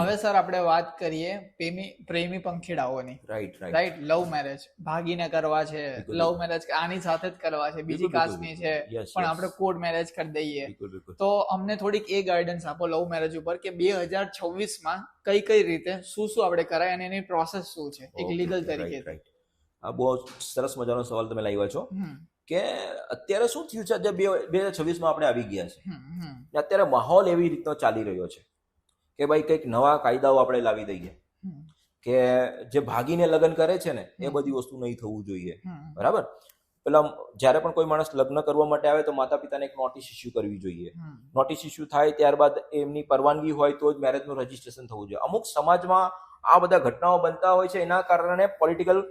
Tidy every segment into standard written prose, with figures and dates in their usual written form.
હવે સર આપણે વાત કરીએ પ્રેમી પંખીડાઓની. રાઈટ, લવ મેરેજ ભાગીને કરવા છે, લવ મેરેજ આની સાથે જ કરવા છે, બીજી કાસ્ટની છે, પણ આપણે કોર્ટ મેરેજ કરી દઈએ. તો અમને થોડીક એ ગાઈડન્સ આપો લવ મેરેજ ઉપર કે 2026માં કઈ રીતે શું આપણે કરાય અને એની પ્રોસેસ શું છે એક લીગલ તરીકે. આ બહુ સરસ મજાનો સવાલ તમે લાવ્યા છો કે અત્યારે શું થયું છે, આજે 2026માં આપણે આવી ગયા છે, અત્યારે માહોલ એવી રીતનો ચાલી રહ્યો છે કે ભાઈ કંઈક નવા કાયદાઓ આપણે લાવી દઈએ કે જે ભાગીને લગ્ન કરે છે ને એ બધી વસ્તુ નહીં થવું જોઈએ. બરાબર, પેલા જ્યારે પણ કોઈ માણસ લગ્ન કરવા માટે આવે તો માતા પિતાને એક નોટિસ ઇસ્યુ કરવી જોઈએ. નોટિસ ઇસ્યુ થાય ત્યારબાદ એમની પરવાનગી હોય તો જ મેરેજનું રજીસ્ટ્રેશન થવું જોઈએ. અમુક સમાજમાં આ બધા ઘટનાઓ બનતા હોય છે, એના કારણે પોલિટિકલ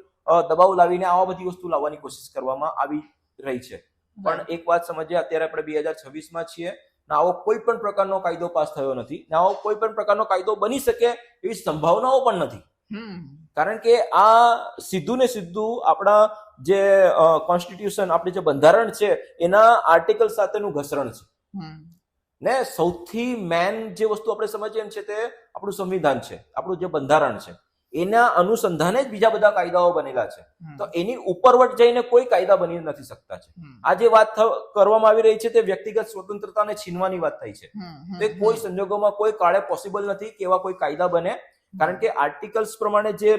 દબાવ લાવીને આવા બધી વસ્તુ લાવવાની કોશિશ કરવામાં આવી રહી છે. પણ એક વાત સમજીએ, અત્યારે આપણે 2026માં છીએ, આવો કોઈ પણ પ્રકારનો કાયદો પાસ થયો નથી, આવો કોઈ પણ પ્રકારનો કાયદો બની શકે એવી સંભાવનાઓ પણ નથી. કારણ કે આ સીધું ને સીધું આપણા જે કોન્સ્ટિટ્યુશન, આપણી જે બંધારણ છે એના આર્ટિકલ સાથેનું ઘસરણ છે. ને સૌથી મેન જે વસ્તુ આપણે સમજીએ છે તે આપણું સંવિધાન છે, આપણું જે બંધારણ છે, એના અનુસંધાને જ બીજા બધા કાયદાઓ બનેલા છે. તો એની ઉપરવટ જઈને કોઈ કાયદા બની નથી શકતા છે. આ જે વાત કરવામાં આવી રહી છે તે વ્યક્તિગત સ્વતંત્રતાને છીનવાની વાત થઈ છે. તો કોઈ સંજોગોમાં કોઈ કાળે પોસિબલ નથી કે એવા કોઈ કાયદા બને, કારણ કે આર્ટિકલ્સ પ્રમાણે જે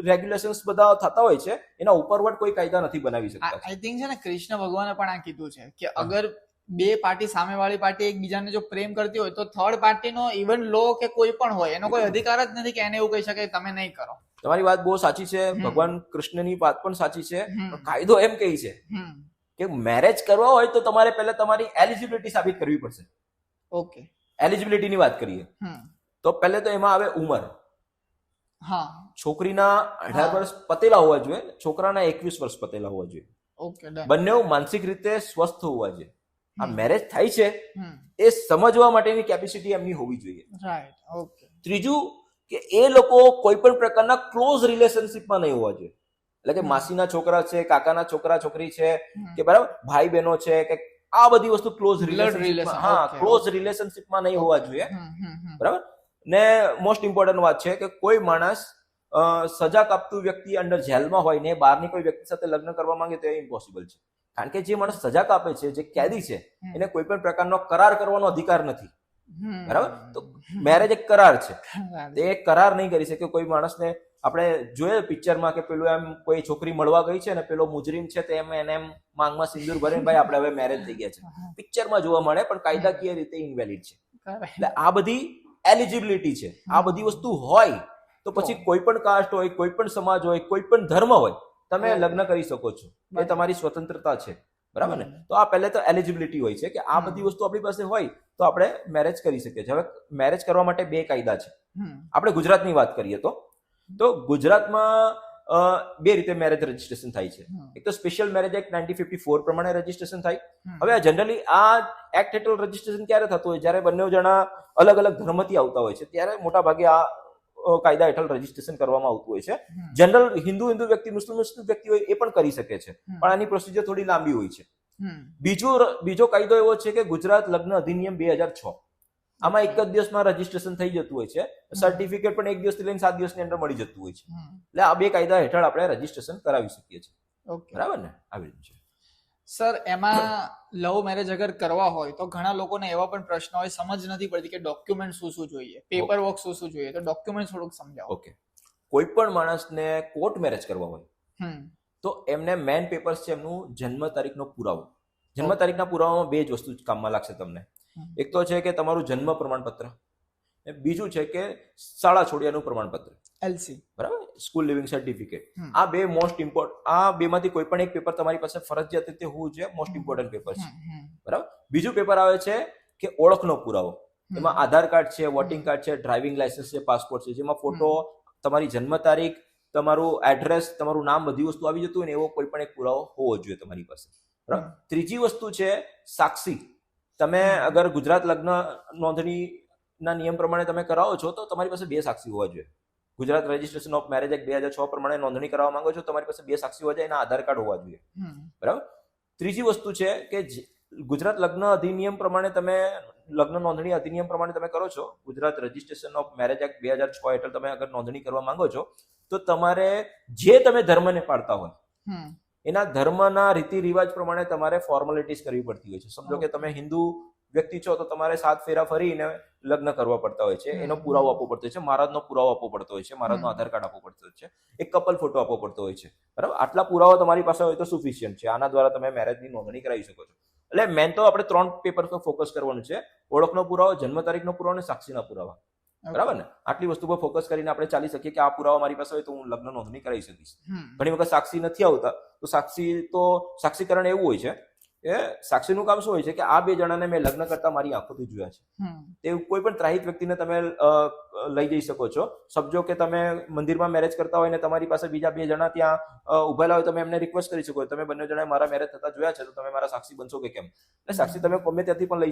રેગ્યુલેશન્સ બધા થતા હોય છે એના ઉપરવટ કોઈ કાયદા નથી બનાવી શકતા. આઈ થિંક છે ને કૃષ્ણ ભગવાને પણ આ કીધું છે કે અગર બે પાર્ટી, સામેવાળી પાર્ટી એકબીજાને જો પ્રેમ કરતી હોય તો થર્ડ પાર્ટીનો ઇવન લો કે કોઈ પણ હોય એનો કોઈ અધિકાર જ નથી કે એને એવું કહી શકે તમે નહીં કરો. તમારી વાત બહુ સાચી છે, ભગવાન કૃષ્ણની વાત પણ સાચી છે. કાયદો એમ કહે છે કે મેરેજ કરવા હોય તો તમારે પહેલા તમારી એલિજિબિલિટી સાબિત કરવી પડશે. ઓકે, એલિજિબિલિટીની વાત કરીએ તો પહેલે તો એમાં આવે ઉંમર. છોકરીના 18 વર્ષ પતેલા હોવા જોઈએ, છોકરાના 21 વર્ષ પતેલા હોવા જોઈએ. ઓકે, બંને માનસિક રીતે સ્વસ્થ હોવા જોઈએ. આ મેરેજ થાય છે એ સમજવા માટેની કેપેસિટી એમની હોવી જોઈએ. Right, okay. ત્રીજું કે એ લોકો કોઈ પણ પ્રકારના ક્લોઝ રિલેશનશિપમાં નહીં હોવા જોઈએ. એટલે કે માસીના છોકરા છે, કાકાના છોકરા છોકરી છે, કે બરાબર ભાઈ બહેનો છે, કે આ બધી વસ્તુ ક્લોઝ રિલેશનશિપમાં નહીં હોવા જોઈએ. બરાબર. ને મોસ્ટ ઇમ્પોર્ટન્ટ વાત છે કે કોઈ માણસ સજા કાપતું વ્યક્તિ અંડર જેલમાં હોય ને બહારની કોઈ વ્યક્તિ સાથે લગ્ન કરવા માંગે તો એ ઇમ્પોસિબલ છે. કારણ કે જે માણસ સજા કાપે છે, જે કેદી છે, એને કોઈ પણ પ્રકારનો કરાર કરવાનો અધિકાર નથી. બરાબર. તો મેરેજ એક કરાર છે, એ કરાર નહીં કરી શકે. કોઈ માણસને આપણે જોઈએ પિક્ચરમાં કે પેલું એમ કોઈ છોકરી મળવા ગઈ છે ને પેલો મુજરીમ છે તો એને એમ માંગમાં સિંદૂર ભરીને ભાઈ આપણે હવે મેરેજ થઈ ગયા છે, પિક્ચરમાં જોવા મળે, પણ કાયદાકીય રીતે ઇનવેલિડ છે. એટલે આ બધી એલિજિબિલિટી છે. આ બધી વસ્તુ હોય તો પછી કોઈ પણ કાસ્ટ હોય, કોઈ પણ સમાજ હોય, કોઈ પણ ધર્મ હોય, તમે લગ્ન કરી શકો છો. એ તમારી સ્વતંત્રતા છે. બરાબર ને. તો આ પહેલે તો એલિજિબિલિટી હોય છે કે આ બધી વસ્તુ આપણી પાસે હોય તો આપણે મેરેજ કરી શકીએ છીએ. હવે મેરેજ કરવા માટે 2 કાયદા છે. આપણે ગુજરાતની વાત કરીએ તો ગુજરાતમાં 2 રીતે મેરેજ રજીસ્ટ્રેશન થાય છે. એક તો સ્પેશિયલ મેરેજ એક્ટ 1954 પ્રમાણે રજીસ્ટ્રેશન થાય. હવે જનરલી આ એક્ટ હેઠળ રજીસ્ટ્રેશન ક્યારે થતું હોય? જ્યારે બંને જણા અલગ અલગ ધર્મથી આવતા હોય છે ત્યારે મોટા ભાગે આ કાયદા હેઠળ રજીસ્ટ્રેશન કરવામાં આવતું હોય છે. જનરલ હિન્દુ વ્યક્તિ, મુસ્લિમ વ્યક્તિ હોય એ પણ કરી શકે છે, પણ આની પ્રોસિજર થોડી લાંબી હોય છે. બીજો કાયદો એવો છે કે ગુજરાત લગ્ન અધિનિયમ 2006. આમાં એક જ દિવસમાં રજીસ્ટ્રેશન થઈ જતું હોય છે. સર્ટિફિકેટ પણ 1 દિવસથી લઈને 7 દિવસની અંદર મળી જતું હોય છે. એટલે આ 2 કાયદા હેઠળ આપણે રજીસ્ટ્રેશન કરાવી શકીએ છીએ. બરાબર ને. આવી રીતે છે સર. એમાં લવ મેરેજ અગર કરવા હોય તો ઘણા લોકોને એવા પણ પ્રશ્ન હોય, સમજ નથી પડતી કે ડોક્યુમેન્ટ શું જોઈએ, પેપર વર્ક શું જોઈએ, તો ડોક્યુમેન્ટ થોડુંક સમજાવો. ઓકે. કોઈ પણ માણસને કોર્ટ મેરેજ કરવા હોય તો એમને મેન પેપર્સ છે એમનું જન્મ તારીખનો પુરાવો. જન્મ તારીખના પુરાવામાં 2 જ વસ્તુ કામમાં લાગશે તમને. એક તો છે કે તમારું જન્મ પ્રમાણપત્ર, બીજું છે કે શાળા છોડ્યાનું પ્રમાણપત્ર, LC. બરાબર, સ્કૂલ લિવિંગ સર્ટિફિકેટ. આ 2 મોસ્ટ ઇમ્પોર્ટન્ટ. આ 2 માંથી કોઈ પણ એક પેપર તમારી પાસે ફરજિયાત રીતે હોવું જોઈએ. મોસ્ટ ઇમ્પોર્ટન્ટ પેપર છે. બરાબર. બીજું પેપર આવે છે કે ઓળખનો પુરાવો. એમાં આધાર કાર્ડ છે, વોટિંગ કાર્ડ છે, ડ્રાઇવિંગ લાયસન્સ છે, પાસપોર્ટ છે, જેમાં ફોટો, તમારી જન્મ તારીખ, તમારું એડ્રેસ, તમારું નામ, બધી વસ્તુ આવી જતું હોય ને એવો કોઈ પણ એક પુરાવો હોવો જોઈએ તમારી પાસે. બરાબર. ત્રીજી વસ્તુ છે સાક્ષી. તમે અગર ગુજરાત લગ્ન નોંધણીના નિયમ પ્રમાણે તમે કરાવો છો તો તમારી પાસે 2 સાક્ષી હોવા જોઈએ. Gujarat registration of marriage act 2006 પ્રમાણે નોંધણી કરાવવા માંગો છો, તમારી પાસે 2 સાક્ષી હોવા જોઈએ, એના આધાર કાર્ડ હોવા જોઈએ. બરાબર. ત્રીજી વસ્તુ છે કે ગુજરાત લગ્ન અધિનિયમ પ્રમાણે તમે લગ્ન નોંધણી અધિનિયમ પ્રમાણે તમે કરો છો, Gujarat registration of marriage act 2006 હેઠળ તમે અગર નોંધણી કરવા માંગો છો, તો તમારે જે તમે ધર્મને પાળતા હોય એના ધર્મના રીતિ રિવાજ પ્રમાણે તમારે ફોર્માલિટીઝ કરવી પડતી હોય છે. સમજો કે તમે હિન્દુ વ્યક્તિ છો તો તમારે 7 ફેરા ફરીને લગ્ન કરવા પડતા હોય છે, એનો પુરાવો આપવો પડતો હોય છે, મહારાજનો પુરાવો આપવો પડતો હોય છે, મહારાજનો આધાર કાર્ડ આપવો પડતો હોય છે, એક કપલ ફોટો આપવો પડતો હોય છે, બરાબર. આટલા પુરાવા તમારી પાસે હોય તો સફિશિયન્ટ છે. આના દ્વારા તમે મેરેજની નોંધણી કરાવી શકો છો. એટલે મેન તો આપણે 3 પેપર પર ફોકસ કરવાનું છે: ઓળખનો પુરાવો, જન્મ તારીખનો પુરાવો અને સાક્ષીના પુરાવા, બરાબર ને. આટલી વસ્તુ પર ફોકસ કરીને આપણે ચાલી શકીએ કે આ પુરાવા મારી પાસે હોય તો હું લગ્ન નોંધણી કરાવી શકીશ. ઘણી વખત સાક્ષી નથી આવતા તો સાક્ષીકરણ એવું હોય છે કે સાક્ષીનું કામ શું હોય છે કે આ 2 જણાને મેં લગ્ન કરતા મારી આંખોથી જોયા છે, તે કોઈ પણ ત્રાહિત વ્યક્તિને તમે લઈ જઈ શકો છો. સમજો કે તમે મંદિરમાં મેરેજ કરતા હોય ને તમારી પાસે બીજા 2 જણા ત્યાં ઉભેલા હોય, તમે એમને રિક્વેસ્ટ કરી શકો, તમે બંને જણાએ મારા મેરેજ થતા જોયા છે તો તમે મારા સાક્ષી બનશો કે કેમ. એટલે સાક્ષી તમે ગમે ત્યાંથી પણ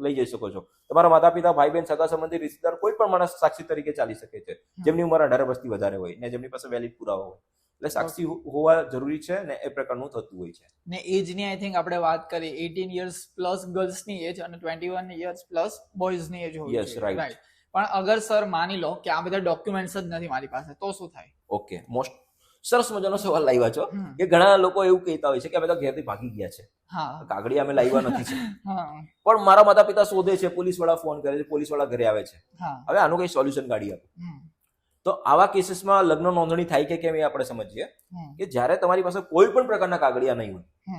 લઈ જઈ શકો છો. તમારા માતા પિતા, ભાઈ બહેન, સગા સંબંધી, રિશ્તેદાર, કોઈ પણ માણસ સાક્ષી તરીકે ચાલી શકે છે જેમની ઉંમર 18 વર્ષથી વધારે હોય ને જેમની પાસે વેલિડ પુરાવા હોય. એટલે સાક્ષી હોવા જરૂરી છે ને એ પ્રકારનું થતું હોય છે. ને એજની આઈ થિંક આપણે વાત કરી 18 યર્સ પ્લસ ગર્લ્સની એજ અને 21 યર્સ પ્લસ બોયઝની એજ હોય છે, રાઈટ. પણ અગર સર માની લો કે આ બધા ડોક્યુમેન્ટ્સ જ નથી મારી પાસે, તો શું થાય? ઓકે, મોસ્ટ સરસ મજાનો સવાલ લાવ્યા છો કે ઘણા લોકો એવું કહેતા હોય છે કે અમે તો ઘેરથી ભાગી ગયા છે, કાગળિયા અમે લાવ્યા નથી છે, પણ મારા માતા પિતા શોધે છે, પોલીસ વાળા ફોન કરે છે, પોલીસ વાળા ઘરે આવે છે, હવે આનું કઈ સોલ્યુશન કાઢી આપો. તો આવા કેસીસમાં લગ્ન નોંધણી થાય કે કેમ એ આપણે સમજીએ કે જ્યારે તમારી પાસે કોઈ પણ પ્રકારના કાગળિયા નહીં હોય,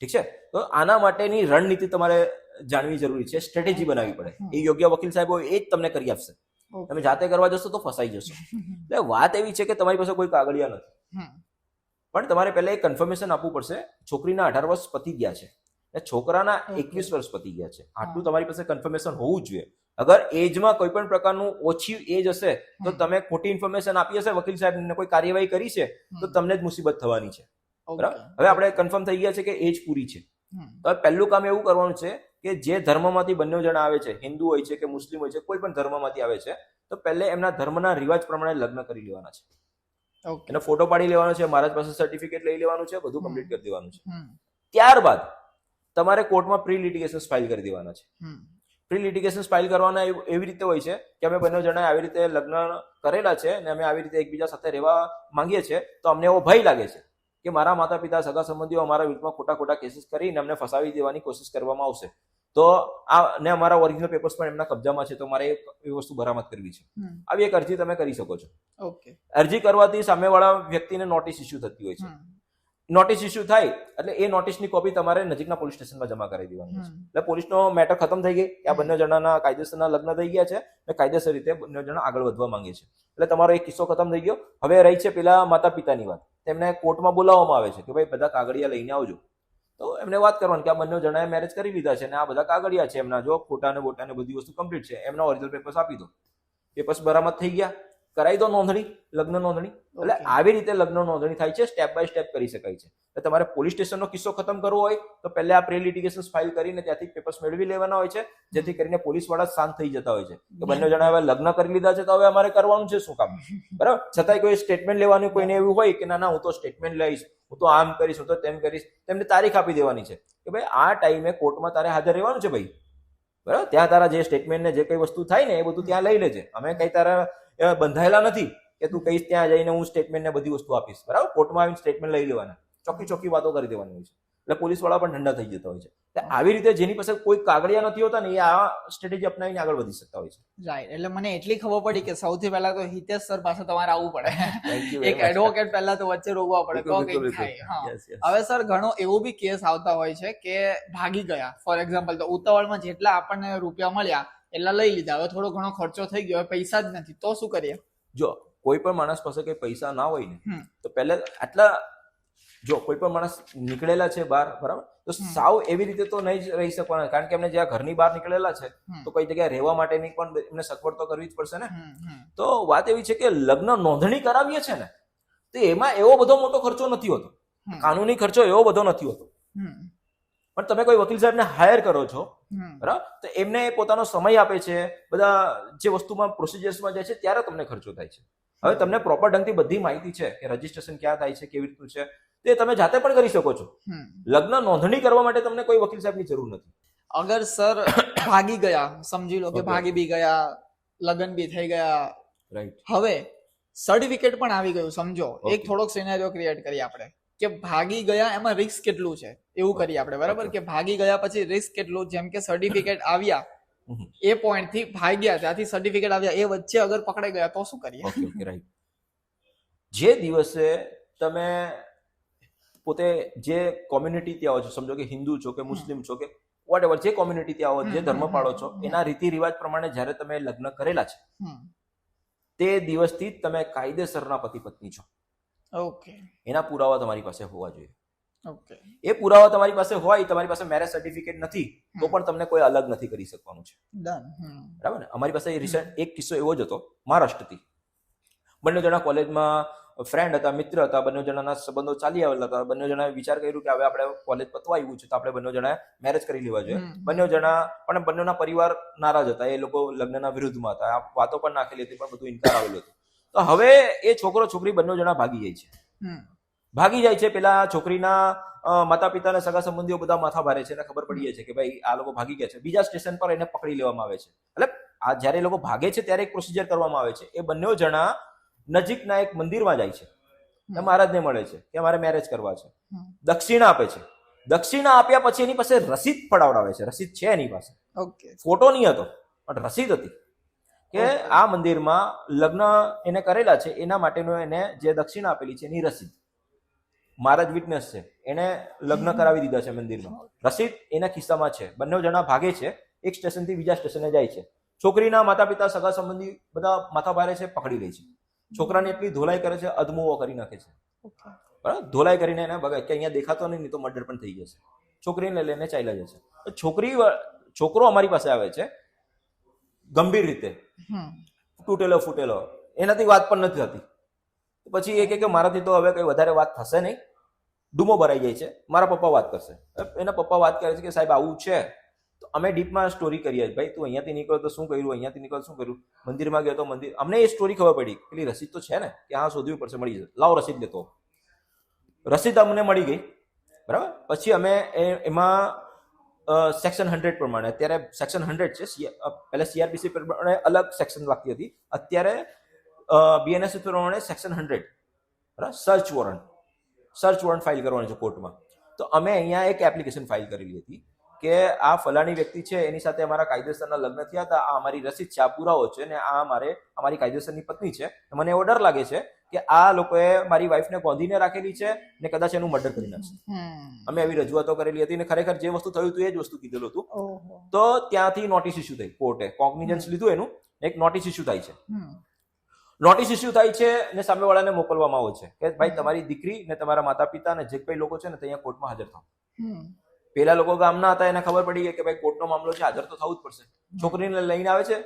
ઠીક છે, તો આના માટેની રણનીતિ તમારે જાણવી જરૂરી છે, સ્ટ્રેટેજી બનાવવી પડે. એ યોગ્ય વકીલ સાહેબ હોય એ જ તમને કરી આપશે. તમે જાતે કરવા જશો તો ફસાઈ જશો. એટલે વાત એવી છે કે તમારી પાસે કોઈ કાગળિયા નથી, પણ તમારે પહેલા એક કન્ફર્મેશન આપવું પડશે. છોકરીના 18 વર્ષ પતી ગયા છે, છોકરાના 21 વર્ષ પતી ગયા છે, આટલું તમારી પાસે કન્ફર્મેશન હોવું જોઈએ. અગર એજમાં કોઈ પણ પ્રકારનું ઓછી એજ હશે તો તમે ખોટી ઇન્ફોર્મેશન આપી હશે વકીલ સાહેબને, કોઈ કાર્યવાહી કરી છે તો તમને જ મુસીબત થવાની છે, બરાબર. હવે આપણે કન્ફર્મ થઈ ગયા છે કે એજ પૂરી છે, તો પહેલું કામ એવું કરવાનું છે કે જે ધર્મમાંથી બંને જણા આવે છે, હિન્દુ હોય છે કે મુસ્લિમ હોય છે, કોઈ પણ ધર્મમાંથી આવે છે, તો પહેલે એમના ધર્મના રિવાજ પ્રમાણે લગ્ન કરી લેવાના છે. એનો ફોટો પાડી લેવાનો છે, મહારાજ પાસે સર્ટિફિકેટ લઈ લેવાનું છે, બધું કમ્પ્લીટ કરી દેવાનું છે. ત્યારબાદ તમારે કોર્ટમાં પ્રી લિટિગેશન ફાઇલ કરી દેવાના છે. પ્રી લિટિગેશન ફાઇલ કરવાના એવી રીતે હોય છે કે અમે બંને જણાએ આવી રીતે લગ્ન કરેલા છે અને અમે આવી રીતે એકબીજા સાથે રહેવા માંગીએ છીએ, તો અમને એવો ભય લાગે છે કે મારા માતા પિતા, સગા સંબંધીઓ અમારા વિરુદ્ધમાં ખોટા કેસીસ કરીને અમને ફસાવી દેવાની કોશિશ કરવામાં આવશે, તો આ ને અમારા ઓરિજિનલ પેપર્સ પણ એમના કબજામાં છે, તો મારે એ વસ્તુ બરામદ કરવી છે. આવી એક અરજી તમે કરી શકો છો. અરજી કરવાથી સામેવાળા વ્યક્તિને નોટિસ ઇસ્યુ થતી હોય છે. નોટિસ ઇસ્યુ થાય એટલે એ નોટિસની કોપી તમારે નજીકના પોલીસ સ્ટેશનમાં જમા કરી દેવાની છે. એટલે પોલીસનો મેટર ખતમ થઈ ગઈ, આ બંને જણાના કાયદેસરના લગ્ન થઈ ગયા છે અને કાયદેસર રીતે બંને જણા આગળ વધવા માંગે છે. એટલે તમારો એક કિસ્સો ખતમ થઈ ગયો. હવે રહી છે પેલા માતા પિતાની વાત. તેમને કોર્ટમાં બોલાવવામાં આવે છે કે ભાઈ બધા કાગળિયા લઈને આવજો. તો એમને વાત કરવાની કે આ બંને જણાએ મેરેજ કરી લીધા છે અને આ બધા કાગળિયા છે એમના, જો ફોટા ને બોટા ને બધી વસ્તુ કમ્પ્લીટ છે, એમના ઓરિજિનલ પેપર્સ આપી દો. પેપર્સ બરામદ થઈ ગયા, કરાવી દો નોંધણી, લગ્ન નોંધણી. એટલે આવી રીતે લગ્ન નોંધણી થાય છે, સ્ટેપ બાય સ્ટેપ કરી શકાય છે. એટલે તમારે પોલીસ સ્ટેશનનો કિસ્સો ખતમ કરવો હોય તો પહેલા આ પ્રી લિટિગેશન ફાઇલ કરીને ત્યાંથી પેપર્સ મેળવી લેવાના હોય છે, જેથી કરીને પોલીસ વાળા શાંત થઈ જતા હોય છે કે બંને જણા હવે લગ્ન કરી લીધા છે તો હવે અમારે કરવાનું છે શું કામ, બરાબર. છતાંય કોઈ સ્ટેટમેન્ટ લેવાનું કોઈને એવું હોય કે ના હું તો સ્ટેટમેન્ટ લઈશ, હું તો આમ કરીશ, હું તો તેમ કરીશ, તેમને તારીખ આપી દેવાની છે કે ભાઈ આ ટાઈમે કોર્ટમાં તારે હાજર રહેવાનું છે ભાઈ, બરાબર. ત્યાં તારા જે સ્ટેટમેન્ટ ને જે કઈ વસ્તુ થાય ને એ બધું ત્યાં લઈ લેજે. અમે કઈ તારા બંધાયેલા નથી કે તું કહીશ ત્યાં જઈને હું સ્ટેટમેન્ટ ને બધી વસ્તુ આપીશ, બરાબર. કોર્ટમાં આવીને સ્ટેટમેન્ટ લઈ લેવાના, ચોખ્ખી વાતો કરી દેવાની હોય છે. એટલે પોલીસ વાળા પણ ઠંડા થઈ જતા હોય છે. એટલે આવી રીતે જેની પાસે કોઈ કાગળિયા નથી હોતા ને એ આ સ્ટ્રેટેજી અપનાવીને આગળ વધી શકતા હોય છે. રાઈટ. એટલે મને એટલી ખબર પડી કે સૌથી પહેલા તો હિતેશ સર પાસે તમારે આવવું પડે, એક એડવોકેટ પહેલા તો વચ્ચે રોકવા પડે તો કંઈક થાય. હવે સર ઘણો એવો બી કેસ આવતા હોય છે કે ભાગી ગયા, ફોર એક્ઝામ્પલ, તો ઉતાવળમાં જેટલા આપણને રૂપિયા મળ્યા એટલા લઈ લીધા, હવે થોડો ઘણો ખર્ચો થઈ ગયો, પૈસા જ નથી, તો શું કરીએ? જો કોઈ પણ માણસ પાસે કઈ પૈસા ના હોય ને તો પહેલા આટલા, જો કોઈ પણ માણસ નીકળેલા છે બહાર, બરાબર, તો સાવ એવી રીતે તો નહીં જ રહી શકવાના, કારણ કે એમને જ્યાં ઘરની બહાર નીકળેલા છે તો કોઈ જગ્યાએ રહેવા માટેની પણ એમને સગવડ તો કરવી જ પડશે ને. તો વાત એવી છે કે લગ્ન નોંધણી કરાવીએ છે ને તો એમાં એવો બધો મોટો ખર્ચો નથી હોતો, કાનૂની ખર્ચો એવો બધો નથી હોતો. પણ તમે કોઈ વકીલ સાહેબને હાયર કરો છો, બરાબર, તો એમને પોતાનો સમય આપે છે, બધા જે વસ્તુમાં પ્રોસિજર્સમાં જાય છે ત્યારે તમને ખર્ચો થાય છે. હવે તમને પ્રોપર ઢંગથી બધી માહિતી છે કે રજીસ્ટ્રેશન ક્યાં થાય છે, કેવી રીતનું છે, તે તમે જાતે પણ કરી શકો છો. લગ્ન નોંધણી કરવા માટે તમને કોઈ વકીલ સાહેબની જરૂર નથી. અગર સર ભાગી ગયા, સમજી લો કે ભાગી બી ગયા, લગ્ન બી થઈ ગયા, રાઈટ, હવે સર્ટિફિકેટ પણ આવી ગયું, સમજો એક થોડોક સિનેરિયો ક્રિએટ કરીએ આપણે કે ભાગી ગયા એમાં રિસ્ક કેટલું છે એવું કરીએ આપણે, બરાબર, કે ભાગી ગયા પછી રિસ્ક કેટલું, જેમ કે સર્ટિફિકેટ આવ્યા એ પોઈન્ટ થી ભાગ્યા, ત્યાંથી સર્ટિફિકેટ આવ્યા, એ વચ્ચે અગર પકડાઈ ગયા તો શું કરીએ? Okay, right. જે દિવસે તમે પોતે જે કોમ્યુનિટી ત્યાં આવો છો, સમજો કે હિન્દુ છો કે મુસ્લિમ છો કે વોટ એવર, જે કોમ્યુનિટી ત્યાં આવો, જે ધર્મ પાળો છો, એના રીતિ રિવાજ પ્રમાણે જ્યારે તમે લગ્ન કરેલા છે તે દિવસથી જ તમે કાયદેસરના પતિ પત્ની છો. ઓકે, એના પુરાવા તમારી પાસે હોવા જોઈએ. ઓકે, એ પુરાવા તમારી પાસે હોય, તમારી પાસે મેરેજ સર્ટિફિકેટ નથી તો પણ તમને કોઈ અલગ નથી કરી શકવાનું છે. ડન. બરાબર ને? અમારી પાસે રિસેન્ટ એક કિસ્સો એવો જ હતો, મહારાષ્ટ્રથી. બંને જણા કોલેજમાં ફ્રેન્ડ હતા, મિત્ર હતા, બંને જણાના સંબંધો ચાલી આવેલા હતા. બંને જણાએ વિચાર કર્યું કે હવે આપણે કોલેજ પતવા આવ્યું છે તો આપણે બંને જણાએ મેરેજ કરી લેવા જોઈએ. બંને જણા પણ બંનેના પરિવાર નારાજ હતા, એ લોકો લગ્નના વિરુદ્ધમાં હતા, આ વાતો પણ નાખેલી હતી, પણ બધું ઇનકાર આવેલું હતું. તો હવે એ છોકરો છોકરી બંને જણા ભાગી જાય છે. પેલા છોકરીના માતા પિતા ને સગા સંબંધીઓ બધા માથા ભારે છે, એને ખબર પડી જાય છે કે ભાઈ આ લોકો ભાગી ગયા છે. બીજા સ્ટેશન પર એને પકડી લેવામાં આવે છે. એટલે આ જયારે એ લોકો ભાગે છે ત્યારે એક પ્રોસિજર કરવામાં આવે છે. એ બંને જણા નજીકના એક મંદિરમાં જાય છે, મહારાજને મળે છે કે અમારે મેરેજ કરવા છે, દક્ષિણા આપે છે. દક્ષિણા આપ્યા પછી એની પાસે રસીદ પડાવડાવે છે. રસીદ છે એની પાસે, ફોટો નહીં હતો પણ રસીદ હતી કે આ મંદિરમાં લગ્ન એને કરેલા છે એના માટેનો એને જે દક્ષિણા આપેલી છે એની રસીદ. મહારાજ વિટનેસ છે, એને લગ્ન કરાવી દીધા છે મંદિરમાં, રસીદ એના ખિસ્સામાં છે. બંને જણા ભાગે છે, એક સ્ટેશનથી બીજા સ્ટેશને જાય છે. છોકરીના માતા પિતા સગા સંબંધી બધા માથા ભારે છે, પકડી લે છે. છોકરાને એટલી ધોલાઈ કરે છે, અધમુઓ કરી નાખે છે. બરાબર, ધોલાઈ કરીને એને બગાય કે અહીંયા દેખાતો નહીં તો મર્ડર પણ થઈ જશે. છોકરીને લઈને ચાલ્યા જશે. છોકરો અમારી પાસે આવે છે ગંભીર રીતે, તૂટેલો ફૂટેલો, એનાથી વાત પણ નથી થતી. પછી એ કે મારાથી તો હવે કઈ વધારે વાત થશે નહીં, ડૂમો ભરાઈ જાય છે. મારા પપ્પા વાત કરશે. એના પપ્પા વાત કરે છે કે સાહેબ આવું છે. તો અમે ડીપમાં સ્ટોરી કરીએ, ભાઈ તું અહીંયાથી નીકળ્યો તો શું કર્યું, અહીંયાથી નીકળ્યો શું કર્યું, મંદિરમાં ગયો તો મંદિર. અમને એ સ્ટોરી ખબર પડી, પેલી રસીદ તો છે ને કે હા શોધવી પડશે, મળી જશે, લાવો રસીદ લેતો. રસીદ અમને મળી ગઈ, બરાબર. પછી અમે એમાં સેક્શન 100 પ્રમાણે, અત્યારે સેક્શન 100 છે, પહેલા CRPC પ્રમાણે અલગ સેક્શન લાગતી હતી, અત્યારે BNS પ્રમાણે સેક્શન 100, બરાબર. સર્ચ વોરંટ ફાઇલ કરવાની છે કોર્ટમાં. તો અમે અહીંયા એક એપ્લિકેશન ફાઇલ કરેલી હતી કે આ ફલાણી વ્યક્તિ છે, એની સાથે અમારા કાયદેસરના લગ્ન થયા હતા, આ અમારી રસીદ છે, આ પુરાવો છે, ને આ અમારી કાયદેસરની પત્ની છે. મને એવો ડર લાગે છે કે આ લોકોએ મારી વાઈફને ગોંધીને રાખેલી છે ને કદાચ એનું મર્ડર કરી નાખશે. અમે એવી રજૂઆતો કરેલી હતી ને ખરેખર જે વસ્તુ થયું હતું એ જ વસ્તુ કીધેલું હતું. તો ત્યાંથી નોટિસ ઇસ્યુ થઈ, કોર્ટે કોગ્નિઝન્સ લીધું, એનું એક નોટિસ ઇસ્યુ થાય છે. નોટિસ ઇસ્યુ થાય છે ને સામેવાળાને મોકલવામાં આવે છે કે ભાઈ તમારી દીકરી ને તમારા માતા પિતા ને જે કઈ લોકો છે ને તે અહીંયા કોર્ટમાં હાજર થાવ. પેલા લોકો ગામના હતા, એને ખબર પડી ગઈ કે ભાઈ કોર્ટનો મામલો છે, હાજર તો થવું જ પડશે. છોકરીને લઈને આવે છે.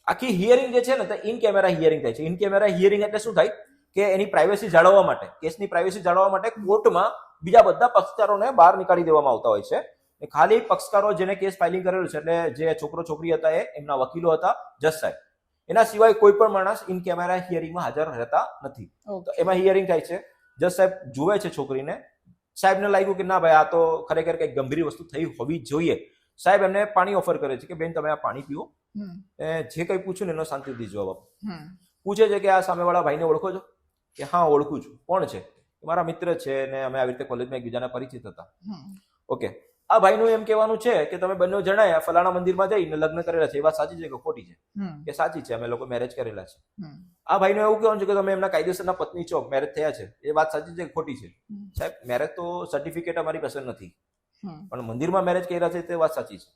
આખી હિયરિંગ જે છે ને તે ઇન કેમેરા હિયરિંગ થાય છે. ઇન કેમેરા હિયરિંગ એટલે શું થાય કે એની પ્રાઇવેસી જાળવવા માટે, કેસની પ્રાઇવેસી જાળવવા માટે કોર્ટમાં બીજા બધા પક્ષકારોને બહાર નીકાળી દેવામાં આવતા હોય છે. ખાલી પક્ષકારો જેને કેસ ફાઇલિંગ કરેલું છે, એટલે જે છોકરો છોકરી હતા એ એમના વકીલો હતા, જજ સાહેબ, એના સિવાય કોઈ પણ માણસ ઇન કેમેરા હિયરિંગમાં હાજર રહેતા નથી. તો એમાં હિયરિંગ થાય છે, જજ સાહેબ જુએ છે છોકરીને. સાહેબને લાગ્યું કે ના ભાઈ આ તો ખરેખર કઈ ગંભીર વસ્તુ થઈ હોવી જોઈએ. સાહેબ એમને પાણી ઓફર કરે છે કે બેન તમે આ પાણી પીવો. જે કઈ પૂછ્યું ને એનો શાંતિથી જવાબ પૂછે છે કે આ સામેવાળા ભાઈને ઓળખો છો? કે હા ઓળખું છું. કોણ છે? મારા મિત્ર છે ને અમે આવી રીતે કોલેજમાં એકબીજાના પરિચિત હતા. ઓકે, આ ભાઈનું એમ કહેવાનું છે કે તમે બંને જણાએ ફલાણા મંદિરમાં જઈને લગ્ન કરેલા છે, એ વાત સાચી છે કે ખોટી છે? કે સાચી છે, અમે લોકો મેરેજ કરેલા છે. આ ભાઈનું એવું કહેવાનું છે કે તમે એમના કાયદેસરના પત્ની છો, મેરેજ થયા છે, એ વાત સાચી છે કે ખોટી છે? સાહેબ મેરેજ તો સર્ટિફિકેટ અમારી પાસે નથી, પણ મંદિરમાં મેરેજ કર્યા છે તે વાત સાચી છે.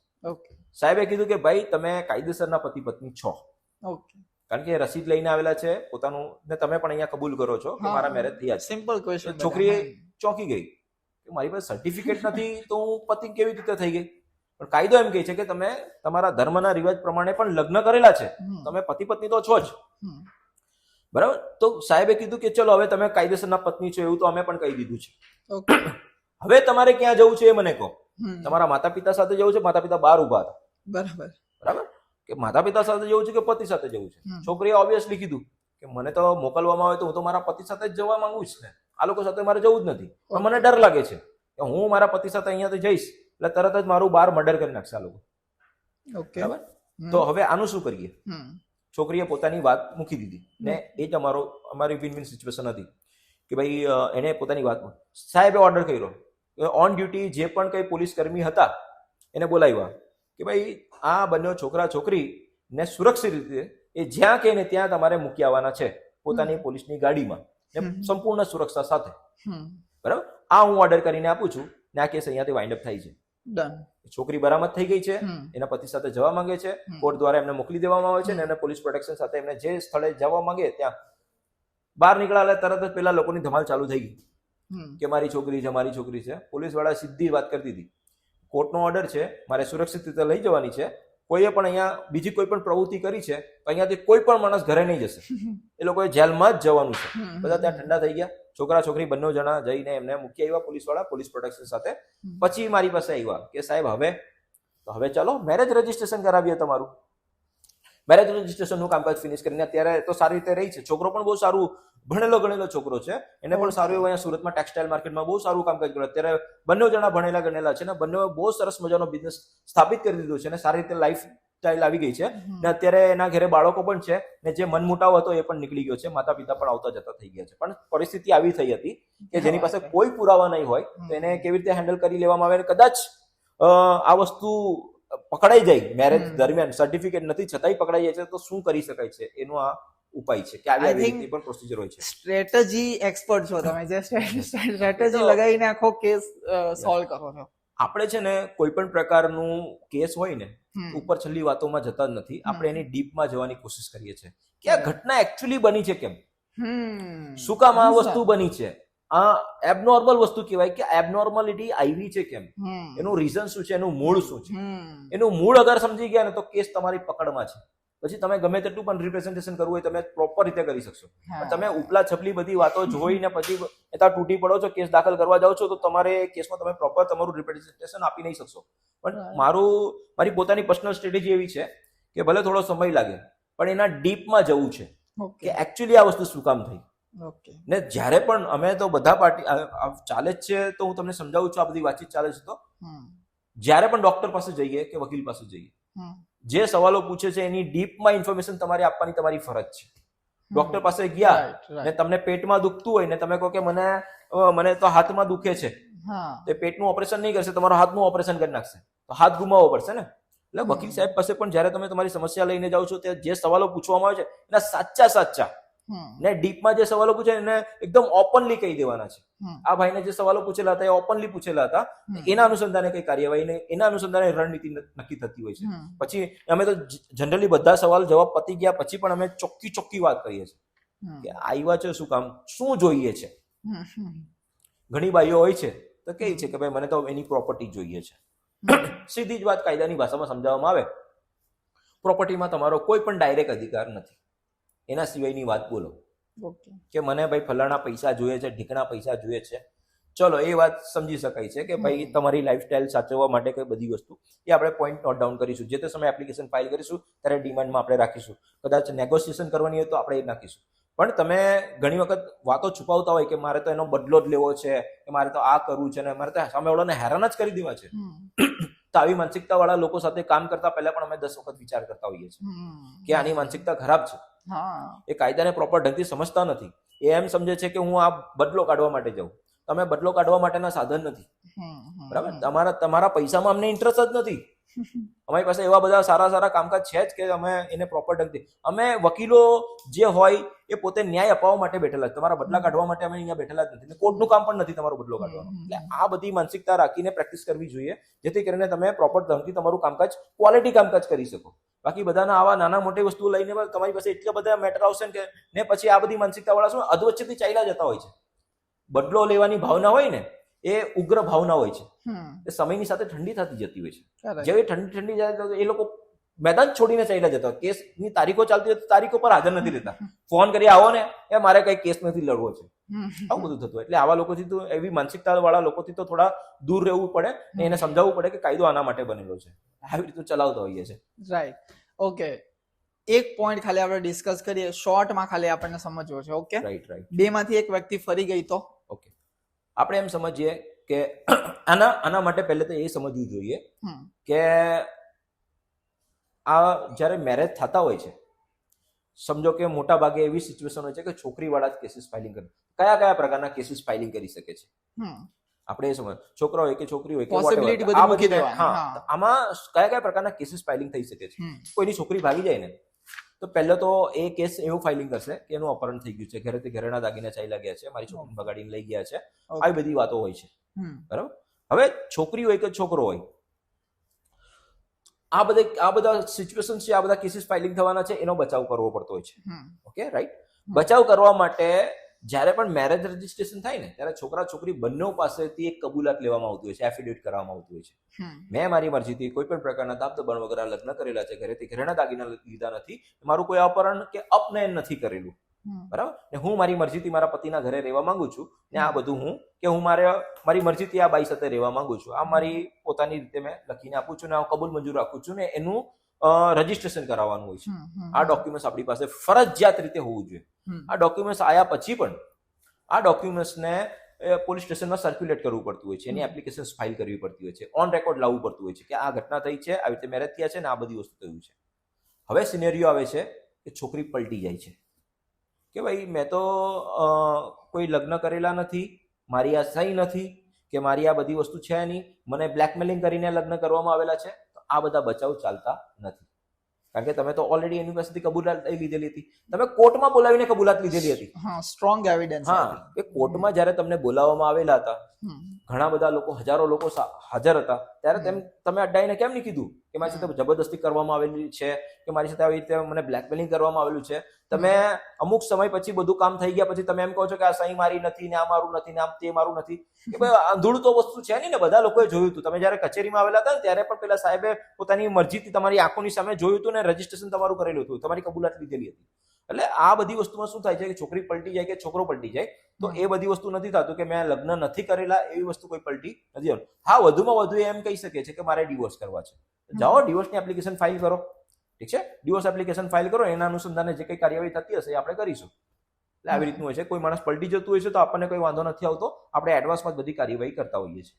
સાહેબે કીધું કે ભાઈ તમે કાયદેસરના પતિ પત્ની છો, કારણ કે રસીદ લઈને આવેલા છે પોતાનું, ને તમે પણ અહીંયા કબૂલ કરો છો કે મારા મેરેજ થયા છે. Simple question. છોકરી ચોંકી ગઈ કે મારી પાસે સર્ટિફિકેટ નથી તો હું પતિ કેવી રીતે થઈ ગઈ? પણ કાયદો એમ કહે છે કે તમે તમારા ધર્મના રિવાજ પ્રમાણે પણ લગ્ન કરેલા છે, તમે પતિ પત્ની તો છો જ, બરાબર. તો સાહેબે કીધું કે ચલો હવે તમે કાયદેસરના પત્ની છો એવું તો અમે પણ કહી દીધું છે, હવે તમારે ક્યાં જવું છે એ મને કહો. તમારા માતા પિતા સાથે જવું છે? માતા પિતા બહાર ઉભા હતા, બરાબર, કે માતા પિતા સાથે જવું છે કે પતિ સાથે જવું છે? છોકરીએ ઓબ્વિયસલી કીધું કે મને તો મોકલવામાં આવે તો હું તો મારા પતિ સાથે જ જવા માંગુ છું ને, આ લોકો સાથે મારે જવું જ નથી, પણ મને ડર લાગે છે કે હું મારા પતિ સાથે અહીંયાથી જઈશ એટલે તરત જ મારું 12 મર્ડર કરી નાખશે આ લોકો. ઓકે, બરાબર. તો હવે આનું શું કરીએ? છોકરીએ પોતાની વાત મૂકી દીધી ને એ જ અમારી વિન વિન સિચ્યુએશન હતી કે ભાઈ એને પોતાની વાત, સાહેબે ઓર્ડર કર્યો, ઓન ડ્યુટી જે પણ કઈ પોલીસ કર્મી હતા એને બોલાવ્યા કે ભાઈ આ બંને છોકરા છોકરી ને સુરક્ષિત રીતે એ જ્યાં કે ને ત્યાં તમારે મૂકી આવવાના છે પોતાની પોલીસની ગાડીમાં ને સંપૂર્ણ સુરક્ષા સાથે. બરાબર. આ હું ઓર્ડર કરીને આપું છું ને આ કેસ અહીંયાથી વાઇન્ડ અપ થાય છે. ડન. છોકરી બરામદ થઈ ગઈ છે, એના પતિ સાથે જવા માંગે છે, કોર્ટ દ્વારા એમને મોકલી દેવામાં આવે છે અને પોલીસ પ્રોટેક્શન સાથે એમને જે સ્થળે જવા માંગે ત્યાં બહાર નીકળ્યા તરત જ પેલા લોકોની ધમાલ ચાલુ થઈ ગઈ કે મારી છોકરી છે, મારી છોકરી છે. પોલીસ વાળા સીધી વાત કરી દીધી, કોર્ટનો ઓર્ડર છે, મારે સુરક્ષિત રીતે લઈ જવાની છે, કોઈએ પણ અહીંયા બીજી કોઈ પણ પ્રવૃત્તિ કરી છે તો અહીંયાથી કોઈ પણ માણસ ઘરે નહીં જશે, એ લોકોએ જેલમાં જ જવાનું છે. બધા ત્યાં ઠંડા થઈ ગયા. છોકરા છોકરી બંને જણા જઈને એમને મૂકી આવ્યા પોલીસ વાળા, પોલીસ પ્રોટેક્શન સાથે. પછી મારી પાસે આવ્યા કે સાહેબ હવે ચાલો મેરેજ રજીસ્ટ્રેશન કરાવીએ તમારું. મેરેજ રજીસ્ટ્રેશનનું કામકાજ ફિનિશ કરીને અત્યારે તો સારી રીતે રહી છે. છોકરો પણ બહુ સારું ભણેલો ગણેલો છોકરો છે, એને પણ સારું એવું અહીંયા સુરતમાં ટેક્સટાઇલ માર્કેટમાં બહુ સારું કામકાજ કર્યું. અત્યારે બંને જણા ભણેલા ગણેલા છે ને બંને બહુ સરસ મજાનો બિઝનેસ સ્થાપિત કરી દીધો છે ને સારી રીતે લાઈફ સ્ટાઇલ આવી ગઈ છે ને અત્યારે એના ઘરે બાળકો પણ છે ને જે મનમુટાવ હતો એ પણ નીકળી ગયો છે. માતા પિતા પણ આવતા જતા થઈ ગયા છે. પણ પરિસ્થિતિ આવી થઈ હતી કે જેની પાસે કોઈ પુરાવા નહીં હોય તો એને કેવી રીતે હેન્ડલ કરી લેવામાં આવે. કદાચ આ વસ્તુ પકડાઈ જાય મેરેજ દરમિયાન, સર્ટિફિકેટ નથી છતાંય પકડાઈ જાય છે તો શું કરી શકાય છે એનો આ ઉપાય છે કે આવી રીતે પણ પ્રોસિજર હોય છે. સ્ટ્રેટેજી એક્સપર્ટ છો તમે, જે સ્ટ્રેટેજી લગાવીને આખો કેસ સોલ્વ કરો છો. આપણે છે ને કોઈ પણ પ્રકારનું કેસ હોય ને ઉપર છેલ્લી વાતોમાં જતા જ નથી, આપણે એની ડીપમાં જવાની કોશિશ કરીએ છીએ કે આ ઘટના એકચ્યુઅલી બની છે કેમ, શું કામ આ વસ્તુ બની છે, આ એબનોર્મલ વસ્તુ કહેવાય કે એબનોર્માલિટી આવી છે કેમ, એનું રીઝન શું છે, એનું મૂળ શું છે. એનું મૂળ અગર સમજી ગયા ને તો કેસ તમારી પકડમાં છે. પછી તમે ગમે તેટલું પણ રિપ્રેઝન્ટેશન કરવું હોય તમે પ્રોપર રીતે કરી શકશો. તમે ઉપલા છપલી બધી વાતો જોઈને પછી ત્યાં તૂટી પડો છો, કેસ દાખલ કરવા જાઓ છો તો તમારે કેસમાં તમે પ્રોપર તમારું રિપ્રેઝન્ટેશન આપી નહીં શકશો. પણ મારી પોતાની પર્સનલ સ્ટ્રેટેજી એવી છે કે ભલે થોડો સમય લાગે પણ એના ડીપમાં જવું છે કે એકચ્યુઅલી આ વસ્તુ શું કામ થઈ. ને જ્યારે પણ અમે તો બધા પાર્ટી ચાલે જ છે તો હું તમને સમજાવું છું, આ બધી વાતચીત ચાલે છે તો જ્યારે પણ ડોક્ટર પાસે જઈએ કે વકીલ પાસે જઈએ, જે સવાલો પૂછે છે એની ડીપમાં ઇન્ફોર્મેશન તમારે આપવાની તમારી ફરજ છે. ડોક્ટર પાસે ગયા ને તમને પેટમાં દુખતું હોય ને તમે કહો કે મને તો હાથમાં દુખે છે, તો પેટનું ઓપરેશન નહીં કરશે, તમારો હાથનું ઓપરેશન કરી નાખશે, તો હાથ ગુમાવવો પડશે ને. એટલે વકીલ સાહેબ પાસે પણ જ્યારે તમે તમારી સમસ્યા લઈને જાઓ છો તે જે સવાલો પૂછવામાં આવે છે એના સાચા ને ડીપમાં જે સવાલો પૂછે એને એકદમ ઓપનલી કહી દેવાના છે. આ ભાઈને જે સવાલો પૂછેલા હતા એ ઓપનલી પૂછેલા હતા, એના અનુસંધાને કઈ કાર્યવાહી ને એના અનુસંધાને રણનીતિ નક્કી થતી હોય છે. પછી અમે તો જનરલી બધા સવાલ જવાબ પતી ગયા પછી પણ અમે ચોખ્ખી વાત કરીએ છીએ કે આવ્યા છે શું કામ, શું જોઈએ છે. ઘણી બાઈઓ હોય છે તો કહે છે કે ભાઈ મને તો એની પ્રોપર્ટી જોઈએ છે. સીધી જ વાત કાયદાની ભાષામાં સમજાવવામાં આવે, પ્રોપર્ટીમાં તમારો કોઈ પણ ડાયરેક્ટ અધિકાર નથી. એના સિવાયની વાત બોલો કે મને ભાઈ ફલાણા પૈસા જોઈએ છે, ઢીકણા પૈસા જોઈએ છે, ચલો એ વાત સમજી શકાય છે કે ભાઈ તમારી લાઈફસ્ટાઈલ સાચવવા માટે કઈ બધી વસ્તુ એ આપણે પોઈન્ટ નોટ ડાઉન કરીશું. જે તે સમયે એપ્લિકેશન ફાઇલ કરીશું ત્યારે ડિમાન્ડમાં આપણે રાખીશું. કદાચ નેગોશિએશન કરવાની હોય તો આપણે એ નાખીશું. પણ તમે ઘણી વખત વાતો છુપાવતા હોય કે મારે તો એનો બદલો જ લેવો છે, કે મારે તો આ કરવું છે ને મારે તો સામેવાળાને હેરાન જ કરી દેવા છે. તો આવી માનસિકતા વાળા લોકો સાથે કામ કરતા પહેલા પણ અમે 10 વખત વિચાર કરતા હોઈએ છીએ કે આની માનસિકતા ખરાબ છે. એ કાયદાને પ્રોપર ઢંગથી સમજતા નથી. એ એમ સમજે છે કે હું આ બદલો કાઢવા માટે જાઉં. તમે બદલો કાઢવા માટેના સાધન નથી. બરાબર, તમારા પૈસામાં અમને ઇન્ટરેસ્ટ જ નથી. અમારી પાસે એવા બધા સારા કામકાજ છે જ કે અમે એને પ્રોપર ઢંગથી, અમે વકીલો જે હોય એ પોતે ન્યાય અપાવવા માટે બેઠેલા છે. તમારા બદલા કાઢવા માટે અમે અહીંયા બેઠેલા જ નથી. કોર્ટનું કામ પણ નથી તમારો બદલો કાઢવાનો. એટલે આ બધી માનસિકતા રાખીને પ્રેક્ટિસ કરવી જોઈએ જેથી કરીને તમે પ્રોપર ઢંગથી તમારું કામકાજ, ક્વોલિટી કામકાજ કરી શકો. બાકી બધાના આવા નાના મોટી વસ્તુઓ લઈને તમારી પાસે એટલા બધા મેટર આવશે કે ને પછી આ બધી માનસિકતા વાળા શું અધવચ્ચેથી ચાલ્યા જતા હોય છે. બદલો લેવાની ભાવના હોય ને એ ઉગ્ર ભાવના હોય છે, એ સમયની સાથે ઠંડી થતી જતી હોય છે. જેવી ઠંડી જાય એ લોકો મેદાન છોડીને ચાલ્યા જતા હોય. કેસની તારીખો ચાલતી હોય તારીખો પર હાજર નથી રહેતા. ફોન કરી આવો ને એ મારે કઈ કેસ નથી લડવો છે, આવું બધું થતું. એટલે આવા લોકોથી તો, એવી માનસિકતા વાળા લોકોથી તો થોડા દૂર રહેવું પડે ને એને સમજાવવું પડે કે કાયદો આના માટે બનેલો છે. આવી રીતે ચલાવતા હોઈએ છે. Right, okay. એક પોઈન્ટ ખાલી આપણે ડિસ્કસ કરીએ, શોર્ટમાં ખાલી આપણને સમજવો છે. Okay, right. બે માંથી એક વ્યક્તિ ફરી ગઈ તો ઓકે, આપણે એમ સમજીએ કે આના માટે પહેલે તો એ સમજવું જોઈએ કે આ જ્યારે મેરેજ થતા હોય છે, સમજો કે મોટા ભાગે એવી સિચ્યુએશન હોય છે કે છોકરીવાળા જ કેસીસ ફાઇલિંગ કરે. કયા કયા પ્રકારના કેસીસ ફાઇલિંગ કરી શકે છે આપણે એ સમજ, છોકરા હોય કે છોકરી હોય કે આમાં કયા કયા પ્રકારના કેસીસ ફાઇલિંગ થઈ શકે છે. કોઈની છોકરી ભાગી જાય ને તો પહેલો તો એ કેસ એવું ફાઇલિંગ કરશે કે એનું અપહરણ થઈ ગયું છે, ઘરેથી ઘરેના દાગીના ચાલ્યા ગયા છે, મારી છોકરીને બગાડીને લઈ ગયા છે, આવી બધી વાતો હોય છે. બરાબર. હવે છોકરી હોય કે છોકરો હોય, આ બધા સિચ્યુએશન છે, આ બધા કેસીસ ફાઇલિંગ થવાના છે, એનો બચાવ કરવો પડતો હોય છે. Okay, right. બચાવ કરવા માટે જ્યારે પણ મેરેજ રજીસ્ટ્રેશન થાય ને ત્યારે છોકરા છોકરી બંને પાસેથી એક કબૂલાત લેવામાં આવતી હોય છે, એફિડેવિટ કરવામાં આવતું હોય છે. મેં મારી મરજીથી કોઈ પણ પ્રકારના દાબ દબાણ વગર લગ્ન કરેલા છે, ઘરેથી ઘરેના દાગીના લીધા નથી, મારું કોઈ અપહરણ કે અપનયન નથી કરેલું. બરાબર. ને હું મારી મરજીથી મારા પતિના ઘરે રહેવા માંગુ છું ને આ બધું હું મારી મરજીથી આ બાઈ સાથે રહેવા માંગુ છું, આ મારી પોતાની રીતે મેં લખીને આપું છું ને આ કબૂલ મંજૂર રાખું છું ને એનું રજીસ્ટ્રેશન કરાવવાનું હોય છે. આ ડોક્યુમેન્ટ આપણી પાસે ફરજિયાત રીતે હોવું જોઈએ. આ ડોક્યુમેન્ટ આયા પછી પણ આ ડોક્યુમેન્ટ્સને પોલીસ સ્ટેશનમાં સર્ક્યુલેટ કરવું પડતું હોય છે, એની એપ્લિકેશન ફાઇલ કરવી પડતી હોય છે, ઓન રેકોર્ડ લાવવું પડતું હોય છે કે આ ઘટના થઈ છે, આવી રીતે મેરેજ થયા છે ને આ બધી વસ્તુ થયું છે. હવે સિનેરિયો આવે છે કે છોકરી પલટી જાય છે કે ભાઈ મેં તો કોઈ લગ્ન કરેલા નથી, મારી આ સહી નથી કે મારી આ બધી વસ્તુ છે નહીં, મને બ્લેકમેલિંગ કરીને લગ્ન કરવામાં આવેલા છે. તો આ બધા બચાવ ચાલતા નથી, કારણ કે તમે તો ઓલરેડી એની પાસેથી કબૂલાત લીધેલી હતી, તમે કોર્ટમાં બોલાવીને કબૂલાત લીધેલી હતી. Strong evidence. હા, એ કોર્ટમાં જ્યારે તમને બોલાવવામાં આવેલા હતા, ઘણા બધા લોકો, હજારો લોકો હાજર હતા, ત્યારે તમે અડ્ડાઈને કેમ નહીં કીધું કે મારી સાથે જબરદસ્તી કરવામાં આવેલી છે કે મારી સાથે આવી રીતે મને બ્લેકમેલિંગ કરવામાં આવેલું છે. તમે અમુક સમય પછી બધું કામ થઈ ગયા પછી તમે એમ કહો છો કે આ સહી મારી નથી ને આ મારું નથી ને આમ તે મારું નથી, કે ભાઈ આંધળું તો વસ્તુ છે નહીં ને, બધા લોકોએ જોયું હતું. તમે જ્યારે કચેરીમાં આવેલા હતા ને ત્યારે પણ પેલા સાહેબે પોતાની મરજીથી તમારી આંખોની સામે જોયું હતું ને રજીસ્ટ્રેશન તમારું કરેલું હતું, તમારી કબૂલાત લીધેલી હતી. એટલે આ બધી વસ્તુમાં શું થાય છે કે છોકરી પલટી જાય કે છોકરો પલટી જાય તો એ બધી વસ્તુ નથી થતું કે મેં લગ્ન નથી કરેલા એવી વસ્તુ કોઈ પલટી નથી થતું. હા, વધુમાં વધુ એમ કહી શકે છે કે મારે ડિવોર્સ કરવા છે, જાઓ ડિવોર્સની એપ્લિકેશન ફાઇલ કરો. ઠીક છે, ડિવોર્સ એપ્લિકેશન ફાઇલ કરો, એના અનુસંધાને જે કઈ કાર્યવાહી થતી હશે એ આપણે કરીશું. એટલે આવી રીતનું હોય છે. કોઈ માણસ પલટી જતું હોય છે તો આપણને કોઈ વાંધો નથી આવતો, આપણે એડવાન્સમાં જ બધી કાર્યવાહી કરતા હોઈએ છીએ.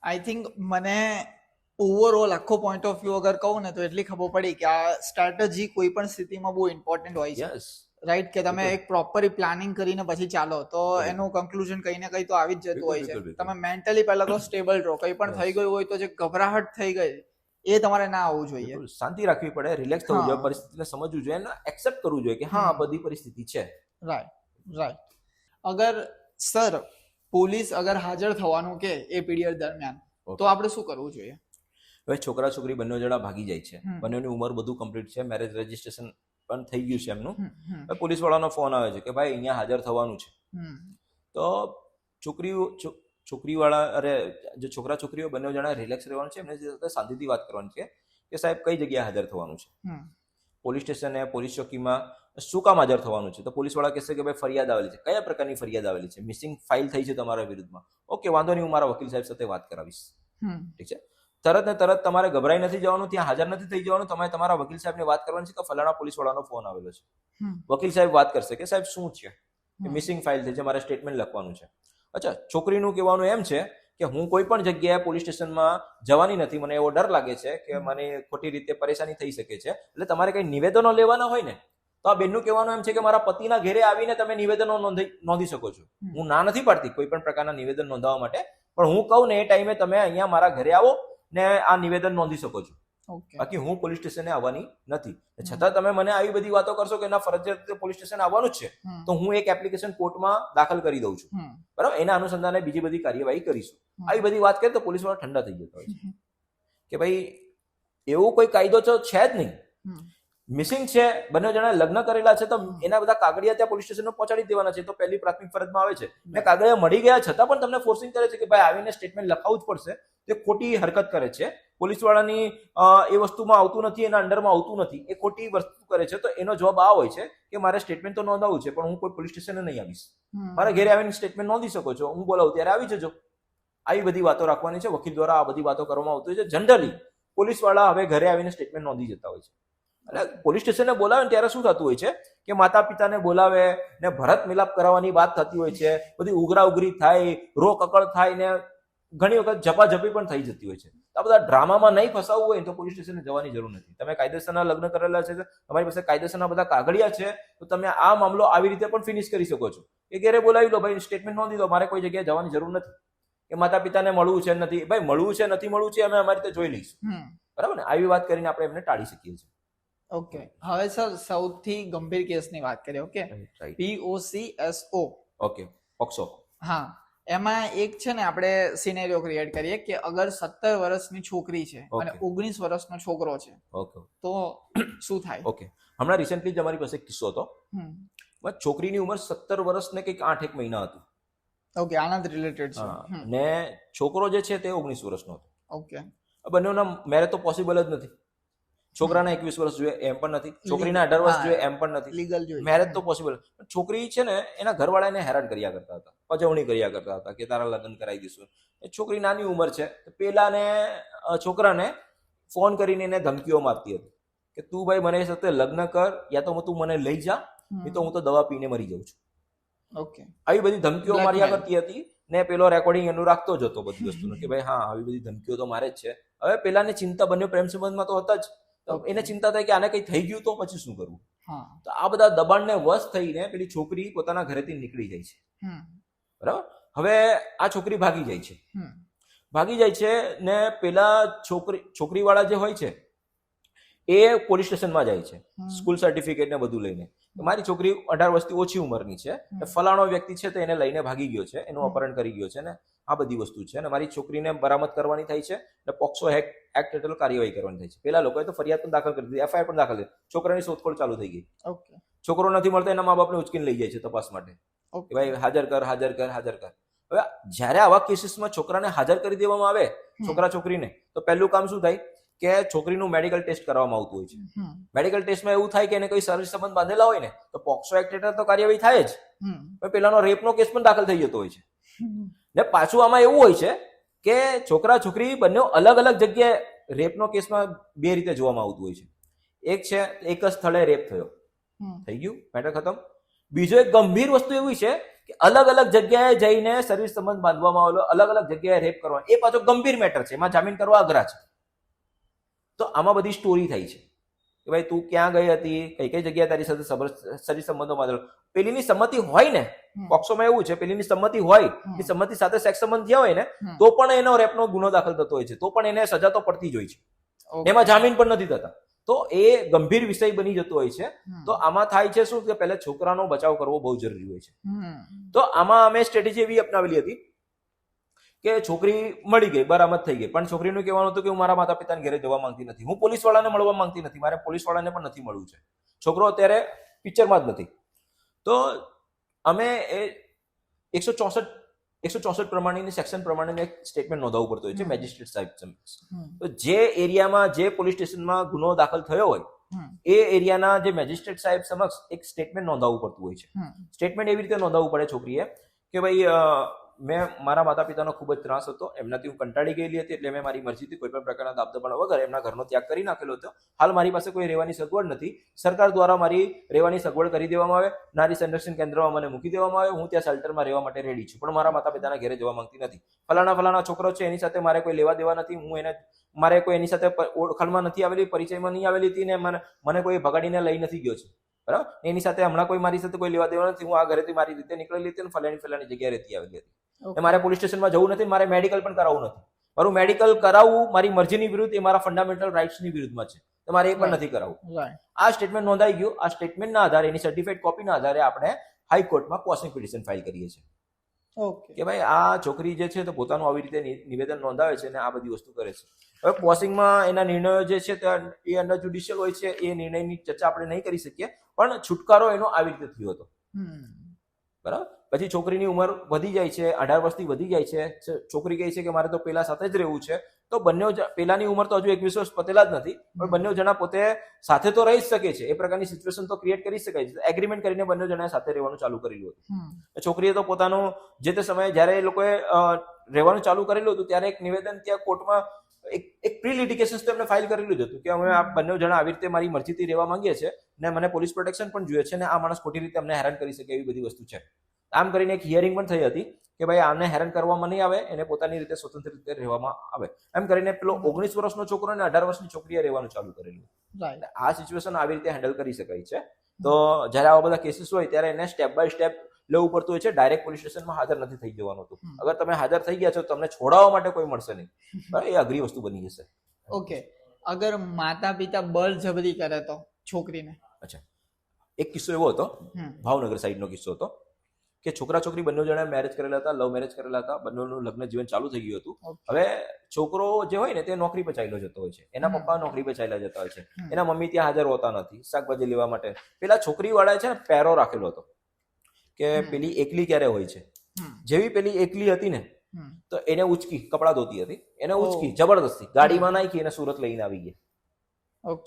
આઈ થિંક મને ઓવરઓલ આખો પોઈન્ટ ઓફ વ્યૂ અગર કહું ને તો એટલી ખબર પડી કે આ સ્ટ્રેટેજી કોઈ પણ સ્થિતિમાં બહુ ઇમ્પોર્ટન્ટ હોય છે. રાઈટ, કે તમે એક પ્રોપરલી પ્લાનિંગ કરીને પછી ચાલો તો એનું કન્ક્લુઝન કઈ ને કઈ તો આવી જ જતું હોય છે. તમે મેન્ટલી પહેલા તો સ્ટેબલ રહો, કઈ પણ થઈ ગયું હોય તો જે ગભરાહટ થઈ ગઈ એ તમારે ના આવવું જોઈએ. શાંતિ રાખવી પડે, રિલેક્સ થવું જોઈએ, પરિસ્થિતિને સમજવું જોઈએ અને એક્સેપ્ટ કરવું જોઈએ કે હા આ બધી પરિસ્થિતિ છે. રાઈટ. અગર સર પોલીસ અગર હાજર થવાનું કે એ પીરિયડ દરમિયાન તો આપણે શું કરવું જોઈએ? હવે છોકરા છોકરી બંને જણા ભાગી જાય છે, બંનેની ઉંમર બધું કમ્પ્લીટ છે, મેરેજ રજીસ્ટ્રેશન પણ થઈ ગયું છે એમનું, પોલીસ વાળાનો ફોન આવે છે કે ભાઈ અહીંયા હાજર થવાનું છે. તો જે છોકરા છોકરીઓ બંને જણા રિલેક્સ રહેવાનું છે, એમને સાથે શાંતિથી વાત કરવાની છે કે સાહેબ કઈ જગ્યાએ હાજર થવાનું છે, પોલીસ સ્ટેશને, પોલીસ ચોકીમાં શું કામ હાજર થવાનું છે. તો પોલીસ વાળા કહેશે કે ભાઈ ફરિયાદ આવેલી છે. કયા પ્રકારની ફરિયાદ આવેલી છે? મિસિંગ ફાઇલ થઈ છે તમારા વિરુદ્ધમાં. ઓકે, વાંધો નહીં, હું મારા વકીલ સાહેબ સાથે વાત કરાવીશ. ઠીક છે. તરત ને તરત તમારે ગભરાઈ નથી જવાનું, ત્યાં હાજર નથી થઈ જવાનું, તમારે તમારા વકીલ સાહેબને વાત કરવાની છે કે ફલાણા પોલીસ વાળાનો ફોન આવેલો છે. વકીલ સાહેબ વાત કરશે કે સાહેબ શું છે, મિસિંગ ફાઇલ થઈ છે, મારે સ્ટેટમેન્ટ લખવાનું છે. અચ્છા, છોકરીનું કહેવાનું એમ છે કે હું કોઈ પણ જગ્યાએ પોલીસ સ્ટેશનમાં જવાની નથી, મને એવો ડર લાગે છે કે મને ખોટી રીતે પરેશાની થઈ શકે છે. એટલે તમારે કઈ નિવેદનો લેવાના હોય ને તો આ બેનનું કહેવાનું એમ છે કે મારા પતિના ઘરે આવીને તમે નિવેદનો નોંધી શકો છો. હું ના નથી પાડતી કોઈ પણ પ્રકારના નિવેદન નોંધવા માટે, પણ હું કહું ને એ ટાઈમે તમે અહીંયા મારા ઘરે આવો ને આ નિવેદન નોંધી શકો છો. બાકી હું પોલીસ સ્ટેશને આવવાની નથી. છતાં તમે મને આવી બધી વાતો કરશો કે ના ફરજિયાત પોલીસ સ્ટેશન આવવાનું જ છે, તો હું એક એપ્લિકેશન કોર્ટમાં દાખલ કરી દઉં છું. બરાબર, એના અનુસંધાને બીજી બધી કાર્યવાહી કરીશું. આવી બધી વાત કરીએ તો પોલીસ વાળા ઠંડા થઈ જતા હોય છે કે ભાઈ એવું કોઈ કાયદો તો છે જ નહીં. મિસિંગ છે, બંને જણા લગ્ન કરેલા છે તો એના બધા કાગળિયા ત્યાં પોલીસ સ્ટેશનમાં પહોંચાડી દેવાના છે. તો પહેલી પ્રાથમિક ફરજમાં આવે છે. ને કાગળિયા મળી ગયા છતાં પણ તમને ફોર્સિંગ કરે છે કે ભાઈ આવીને સ્ટેટમેન્ટ લખાવવું જ પડશે. તે ખોટી હરકત કરે છે. પોલીસ વાળાની એ વસ્તુમાં આવતું નથી, એના અંડરમાં આવતું નથી, એ ખોટી વસ્તુ કરે છે. તો એનો જવાબ આ હોય છે કે મારે સ્ટેટમેન્ટ તો નોંધાવવું છે, પણ હું કોઈ પોલીસ સ્ટેશને નહીં આવીશ. મારા ઘરે આવીને સ્ટેટમેન્ટ નોંધી શકો છો, હું બોલાવું ત્યારે આવી જજો. આવી બધી વાતો રાખવાની છે. વકીલ દ્વારા આ બધી વાતો કરવામાં આવતી હોય છે. જનરલી પોલીસ વાળા હવે ઘરે આવીને સ્ટેટમેન્ટ નોંધી જતા હોય છે. એટલે પોલીસ સ્ટેશને બોલાવે ત્યારે શું થતું હોય છે કે માતા પિતાને બોલાવે ને ભરત મિલાપ કરાવવાની વાત થતી હોય છે, બધી ઉઘરા ઉઘરી થાય, રો કકળ થાય ને ઘણી વખત ઝપાઝપી પણ થઈ જતી હોય છે. આ બધા ડ્રામામાં નહીં ફસાવવું હોય તો પોલીસ સ્ટેશને જવાની જરૂર નથી. તમે કાયદેસરના લગ્ન કરેલા છે, તમારી પાસે કાયદેસરના બધા કાગળિયા છે, તો તમે આ મામલો આવી રીતે પણ ફિનિશ કરી શકો છો કે ઘેરે બોલાવી લો, ભાઈ સ્ટેટમેન્ટ નોંધી દો, મારે કોઈ જગ્યાએ જવાની જરૂર નથી, કે માતા પિતાને મળવું છે નથી, ભાઈ મળવું છે નથી મળવું છે અમે અમારી રીતે જોઈ લઈશું, બરાબર ને? આવી વાત કરીને આપણે એમને ટાળી શકીએ છીએ. ઓકે, હવે સર સૌથી ગંભીર કેસની વાત કરીએ. Okay, POCSO. Okay, POCSO. હા, એમાં એક છે ને આપણે સિનેરિયો ક્રિએટ કરીએ કે અગર 17 વર્ષની છોકરી છે અને 19 વર્ષનો છોકરો છે, ઓકે, તો શું થાય? ઓકે, હમણાં રિસેન્ટલી જ અમારી પાસે કિસ્સો હતો. છોકરીની ઉંમર 17 વર્ષ ને કંઈક 8 મહિના હતું. ઓકે, આનંદ રિલેટેડ છે. ને છોકરો જે છે તે 19 વર્ષનો હતો. ઓકે, બંનેના મેરેજ તો પોસિબલ જ નથી. છોકરાને 21 વર્ષ જોઈએ એમ પણ નથી, છોકરીને 18 વર્ષ જોઈએ એમ પણ નથી, લીગલ જોઈએ, મેરેજ તો પોસિબલ. છોકરી છે ને એના ઘરવાળાને હેરાન કર્યા કરતા હતા, પજવણી કર્યા કરતા હતા કે તારા લગ્ન કરાવી દઈશું. એ છોકરી નાની ઉંમર છે, પેલાને છોકરાને ફોન કરીને એને ધમકીઓમાં આપતી હતી કે તું ભાઈ મને સાથે લગ્ન કર, યા તો તું મને લઈ જા, નહીં તો હું તો દવા પીને મરી જાઉં છું. ઓકે, આવી બધી ધમકીઓ માર્યા કરતી હતી. ને પેલો રેકોર્ડિંગ એનું રાખતો જ હતો બધી વસ્તુનું કે ભાઈ હા આવી બધી ધમકીઓ તો મારે જ છે. હવે પેલાને ચિંતા, બંને પ્રેમ સંબંધમાં તો હતા જ, એને ચિંતા થાય કે આને કઈ થઈ ગયું તો પછી શું કરવું. તો આ બધા દબાણને વશ થઈને પેલી છોકરી પોતાના ઘરેથી નીકળી જાય છે, બરાબર? હવે આ છોકરી ભાગી જાય છે ને પેલા છોકરી વાળા જે હોય છે એ પોલીસ સ્ટેશનમાં જાય છે સ્કૂલ સર્ટિફિકેટ ને બધું લઈને. મારી છોકરી 18 વર્ષથી ઓછી ઉંમરની છે, ફલાણો વ્યક્તિ છે તો એને લઈને ભાગી ગયો છે, એનું અપહરણ કરી ગયો છે ને આ બધી વસ્તુ છે, અને મારી છોકરીને બરામદ કરવાની થાય છે ને પોક્સો એક્ટ હેઠળ કાર્યવાહી કરવાની થાય છે. પેલા લોકોએ તો ફરિયાદ પણ દાખલ કરી દીધી, FIR પણ દાખલ કરી, છોકરાની શોધખોળ ચાલુ થઈ ગઈ. છોકરો નથી મળતો, એના મા બાપને ઉચકીને લઈ જાય છે તપાસ માટે કે ભાઈ હાજર કર. હવે જ્યારે આવા કેસીસમાં છોકરાને હાજર કરી દેવામાં આવે, છોકરા છોકરીને, તો પહેલું કામ શું થાય કે છોકરીનું મેડિકલ ટેસ્ટ કરવામાં આવતું હોય છે. મેડિકલ ટેસ્ટમાં એવું થાય કે એને કોઈ શરીર સંબંધ બાંધેલા હોય ને તો પોક્સો એક્ટ હેઠળ તો કાર્યવાહી થાય જ, પેલાનો રેપનો કેસ પણ દાખલ થઈ જતો હોય છે. ને પાછું આમાં એવું હોય છે કે છોકરા છોકરી બંને અલગ અલગ જગ્યાએ રેપનો કેસમાં બે રીતે જોવામાં આવતું હોય છે. એક છે એક જ સ્થળે રેપ થયો, થઈ ગયું, મેટર ખતમ. બીજો એક ગંભીર વસ્તુ એવી છે કે અલગ અલગ જગ્યાએ જઈને શરીર સંબંધ બાંધવામાં આવેલો, અલગ અલગ જગ્યાએ રેપ કરવાનો, એ પાછો ગંભીર મેટર છે, એમાં જામીન કરવા અઘરા છે. તો આમાં બધી સ્ટોરી થઈ છે કે ભાઈ તું ક્યાં ગઈ હતી, કઈ કઈ જગ્યાએ તારી સાથે શરીર સંબંધો બાંધેલો. પેલીની સંમતિ હોય ને, પોક્સોમાં એવું છે, પેલીની સંમતિ હોય, એ સંમતિ સાથે સેક્સ સંબંધ થયા હોય ને તો પણ એનો રેપનો ગુનો દાખલ થતો હોય છે, તો પણ એને સજા તો પડતી જ હોય છે, એમાં જામીન પણ નથી થતા. તો એ ગંભીર વિષય બની જતો હોય છે. તો આમાં થાય છે શું કે પહેલા છોકરાનો બચાવ કરવો બહુ જરૂરી હોય છે. તો આમાં અમે સ્ટ્રેટેજી એવી અપનાવેલી હતી કે છોકરી મળી ગઈ, બરામદ થઈ ગઈ, પણ છોકરીનું કહેવાનું હતું કે હું મારા માતા પિતાને ઘરે જવા માંગતી નથી, હું પોલીસ વાળાને મળવા માંગતી નથી, મારે પોલીસ વાળાને પણ નથી મળવું છે. છોકરો અત્યારે પિક્ચરમાં જ નથી. તો અમે એ 164 પ્રમાણેની સેક્શન પ્રમાણે એક સ્ટેટમેન્ટ નોંધાવવું પડતું હોય છે મેજિસ્ટ્રેટ સાહેબ. તો જે એરિયામાં, જે પોલીસ સ્ટેશનમાં ગુનો દાખલ થયો હોય એ એરિયાના જે મેજિસ્ટ્રેટ સાહેબ સમક્ષ એક સ્ટેટમેન્ટ નોંધાવવું પડતું હોય છે. સ્ટેટમેન્ટ એવી રીતે નોંધાવવું પડે છોકરીએ કે ભાઈ મેં મારા માતા પિતાનો ખૂબ જ ત્રાસ હતો, એમનાથી હું કંટાળી ગયેલી હતી, એટલે મેં મારી મરજીથી કોઈ પણ પ્રકારના દાબદબાણ વગર એમના ઘરનો ત્યાગ કરી નાખેલો હતો. હાલ મારી પાસે કોઈ રહેવાની સગવડ નથી, સરકાર દ્વારા મારી રહેવાની સગવડ કરી દેવામાં આવે, નારી સંરક્ષણ કેન્દ્રમાં મને મૂકી દેવામાં આવે, હું ત્યાં શેલ્ટરમાં રહેવા માટે રેડી છું, પણ મારા માતા પિતાના ઘરે જવા માંગતી નથી. ફલાણા છોકરો છે, એની સાથે મારે કોઈ લેવા દેવા નથી, મારે કોઈ એની સાથે ઓળખાણમાં નથી આવેલી, પરિચયમાં નહીં આવેલી હતી, ને મને કોઈ ભગાડીને લઈ નથી ગયો છે, બરાબર? એની સાથે હમણાં કોઈ મારી સાથે કોઈ લેવા દેવા નથી, હું આ ઘરેથી મારી રીતે નીકળેલી હતી અને ફલાણી જગ્યાએ રહેતી આવેલી હતી. મારે પોલીસ સ્ટેશનમાં જવું નથી, મારે મેડિકલ પણ કરાવવું નથી. મારું મેડિકલ કરાવવું મારી મરજીની વિરુદ્ધ, એ મારા ફંડામેન્ટલ રાઇટ્સની વિરુદ્ધમાં છે, તો મારે એ પણ નથી કરાવવું. આ સ્ટેટમેન્ટ નોંધાઈ ગયું. આ સ્ટેટમેન્ટના આધારે, એની સર્ટિફાઈડ કોપીના આધારે આપણે હાઈકોર્ટમાં ક્વોશિંગ પિટિશન ફાઇલ કરીએ છીએ કે ભાઈ આ છોકરી જે છે તો પોતાનું આવી રીતે નિવેદન નોંધાવે છે અને આ બધી વસ્તુ કરે છે. હવે ક્વોશિંગમાં એના નિર્ણયો જે છે એ અંડર જ્યુડિશિયલ હોય છે, એ નિર્ણયની ચર્ચા આપણે નહીં કરી શકીએ, પણ છુટકારો એનો આવી રીતે થયો હતો, બરાબર? પછી છોકરીની ઉંમર વધી જાય છે, 18 વર્ષથી વધી જાય છે, છોકરી કહે છે કે મારે તો પેલા સાથે જ રહેવું છે. તો બંને, પેલાની ઉંમર તો હજુ 21 વર્ષ પતેલા જ નથી, પણ બંને જણા પોતે સાથે તો રહી જ શકે છે, એ પ્રકારની સિચ્યુએશન તો ક્રિએટ કરી શકાય છે. એગ્રીમેન્ટ કરીને બંને જણાએ સાથે રહેવાનું ચાલુ કરેલું હતું. છોકરીએ તો પોતાનું જે તે સમયે જ્યારે એ લોકોએ રહેવાનું ચાલુ કરેલું હતું ત્યારે એક નિવેદન ત્યાં કોર્ટમાં એક પ્રી લિટિગેશન તો એમને ફાઇલ કરેલું જ હતું કે અમે આ બંને જણા આવી રીતે મારી મરજીથી રહેવા માંગીએ છીએ ને મને પોલીસ પ્રોટેક્શન પણ જોઈએ છે ને આ માણસ ખોટી રીતે અમને હેરાન કરી શકે એવી બધી વસ્તુ છે. આમ કરીને એક હિયરિંગ પણ થઈ હતી કે ભાઈ આને હેરાન કરવામાં નહીં આવે, એને પોતાની રીતે સ્વતંત્ર રીતે રહેવામાં આવે. એમ કરીને પેલો 19 વર્ષનો છોકરો અને 18 વર્ષની છોકરીએ રહેવાનું ચાલુ કરેલું. આ સિચ્યુએશન આવી રીતે હેન્ડલ કરી શકાય છે. તો જ્યારે આવા બધા કેસીસ હોય ત્યારે એને સ્ટેપ બાય સ્ટેપ લેવું પડતું હોય છે. ડાયરેક્ટ પોલીસ સ્ટેશનમાં હાજર નથી થઈ જવાનું હતું. અગર તમે હાજર થઈ ગયા છો તો તમને છોડાવવા માટે કોઈ મળશે નહીં. એ અઘરી વસ્તુ બની જશે. ઓકે, અગર માતા પિતા બળજબરી કરે તો છોકરીને? અચ્છા, એક કિસ્સો એવો હતો, ભાવનગર સાઈડનો કિસ્સો હતો કે છોકરા છોકરી બંને જણા મેરેજ કરેલા હતા, લવ મેરેજ કરેલા હતા, બંનેનું લગ્ન જીવન ચાલુ થઈ ગયું હતું. હવે છોકરો જે હોય ને તે નોકરી પર ચાલ્યો જતો હોય છે, એના પપ્પા નોકરી પર ચાલ્યા જતા હોય છે, એના મમ્મી ત્યાં હાજર હોતા નથી શાકભાજી લેવા માટે. પેલા છોકરી વાળા છે ને પેરો રાખેલો હતો કે પેલી એકલી ક્યારે હોય છે. જેવી પેલી એકલી હતી ને તો એને ઉચકી, કપડા ધોતી હતી, એને ઉચકી જબરદસ્તી ગાડીમાં નાખી એને સુરત લઈને આવી ગયા.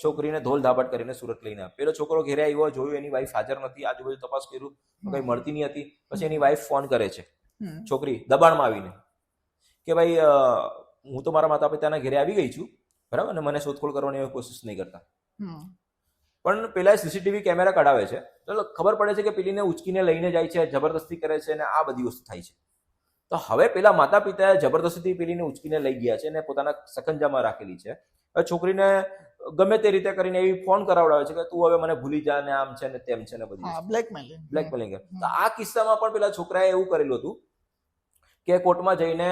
છોકરીને ધોલ ધાબટ કરીને સુરત લઈને આવ્યા. પેલો છોકરો ઘેરે આવ્યો, જોયું એની વાઈફ હાજર નથી, આજુબાજુ તપાસ કર્યું, કઈ મળતી નહીં હતી. પછી એની વાઈફ ફોન કરે છે, છોકરી દબાણમાં આવીને કે ભાઈ હું તો મારા માતા પિતાના ઘેરે આવી ગઈ છું, બરાબર, ને મને શોધખોળ કરવાની કોશિશ નહીં કરતા. પણ પેલા સીસીટીવી કેમેરા કઢાવે છે તો ખબર પડે છે કે પેલીને ઉચકીને લઈને જાય છે, જબરદસ્તી કરે છે, અને આ બધી વસ્તુ થાય છે. તો હવે પેલા માતા પિતાએ જબરદસ્તીથી પેલીને ઉચકીને લઈ ગયા છે અને પોતાના સકંજામાં રાખેલી છે. હવે છોકરીને ગમે તે રીતે કરીને એવી ફોન કરાવડાવે છે કે તું હવે મને ભૂલી જા ને આમ છે ને તેમ છે ને બધી બ્લેકમેલિંગ. તો આ કિસ્સામાં પણ પેલા છોકરાએ એવું કરેલું હતું કે કોર્ટમાં જઈને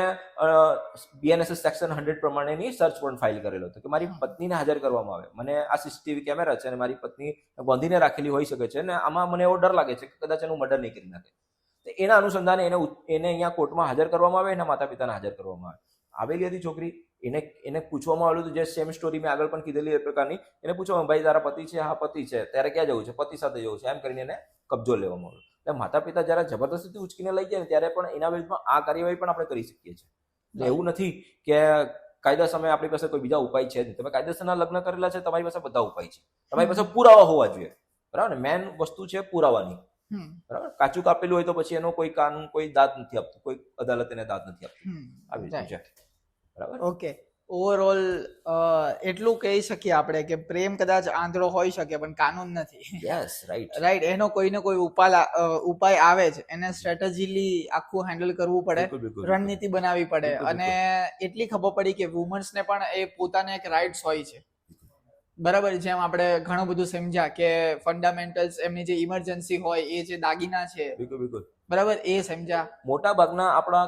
BNSS સેક્શન 100 પ્રમાણેની સર્ચ વોરંટ ફાઇલ કરેલો હતો કે મારી પત્નીને હાજર કરવામાં આવે, મને આ સીસીટીવી કેમેરા છે અને મારી પત્ની બાંધીને રાખેલી હોઈ શકે છે ને આમાં મને એવો ડર લાગે છે કે કદાચ એનું મર્ડર નહીં કરી નાખે. તો એના અનુસંધાને એને અહીંયા કોર્ટમાં હાજર કરવામાં આવે, એના માતા પિતાને હાજર કરવામાં આવે. આવેલી હતી છોકરી, એને પૂછવામાં આવ્યું હતું, જે સેમ સ્ટોરી મેં આગળ પણ કીધેલી એ પ્રકારની. એને પૂછવામાં, ભાઈ તારા પતિ છે? હા પતિ છે. ત્યારે ક્યાં જવું છે? પતિ સાથે જવું છે. એમ કરીને એને કબજો લેવામાં આવ્યો. એટલે માતા પિતા જયારે જબરદસ્તીથી ઉચકીને લઈ જાય ને ત્યારે પણ એના વિરુદ્ધમાં આ કાર્યવાહી પણ આપણે કરી શકીએ છીએ. એવું નથી કે કાયદા સામે આપણી પાસે કોઈ બીજા ઉપાય છે જ નહીં. તમે કાયદેસરના લગ્ન કરેલા છે, તમારી પાસે બધા ઉપાય છે, તમારી પાસે પુરાવા હોવા જોઈએ, બરાબર ને? મેન વસ્તુ છે પુરાવાની, બરાબર? કાચું કાપેલું હોય તો પછી એનો કોઈ કાનૂન કોઈ દાદ નથી આપતું, કોઈ અદાલત એને દાદ નથી આપતું. આવી રીતે છે, બરાબર? ઓકે, ઓવરઓલ એટલું કહી શકીએ આપણે કે પ્રેમ કદાચ આંધળો હોઈ શકે પણ કાનૂન નથી. Yes, right. એનો કોઈને કોઈ ઉપાય આવે છે, એને સ્ટ્રેટેજીલી આખું હેન્ડલ કરવું પડે, રણનીતિ બનાવવી પડે. અને એટલી ખબર પડી કે વુમન્સને પણ એ પોતાને એક રાઇટ્સ હોય છે, બરાબર? જેમ આપણે ઘણું બધું સમજ્યા કે ફંડામેન્ટલ્સ, એમની જે ઇમરજન્સી હોય, એ જે દાગીના છે, બરાબર, એ સમજ્યા. મોટા ભાગના આપણા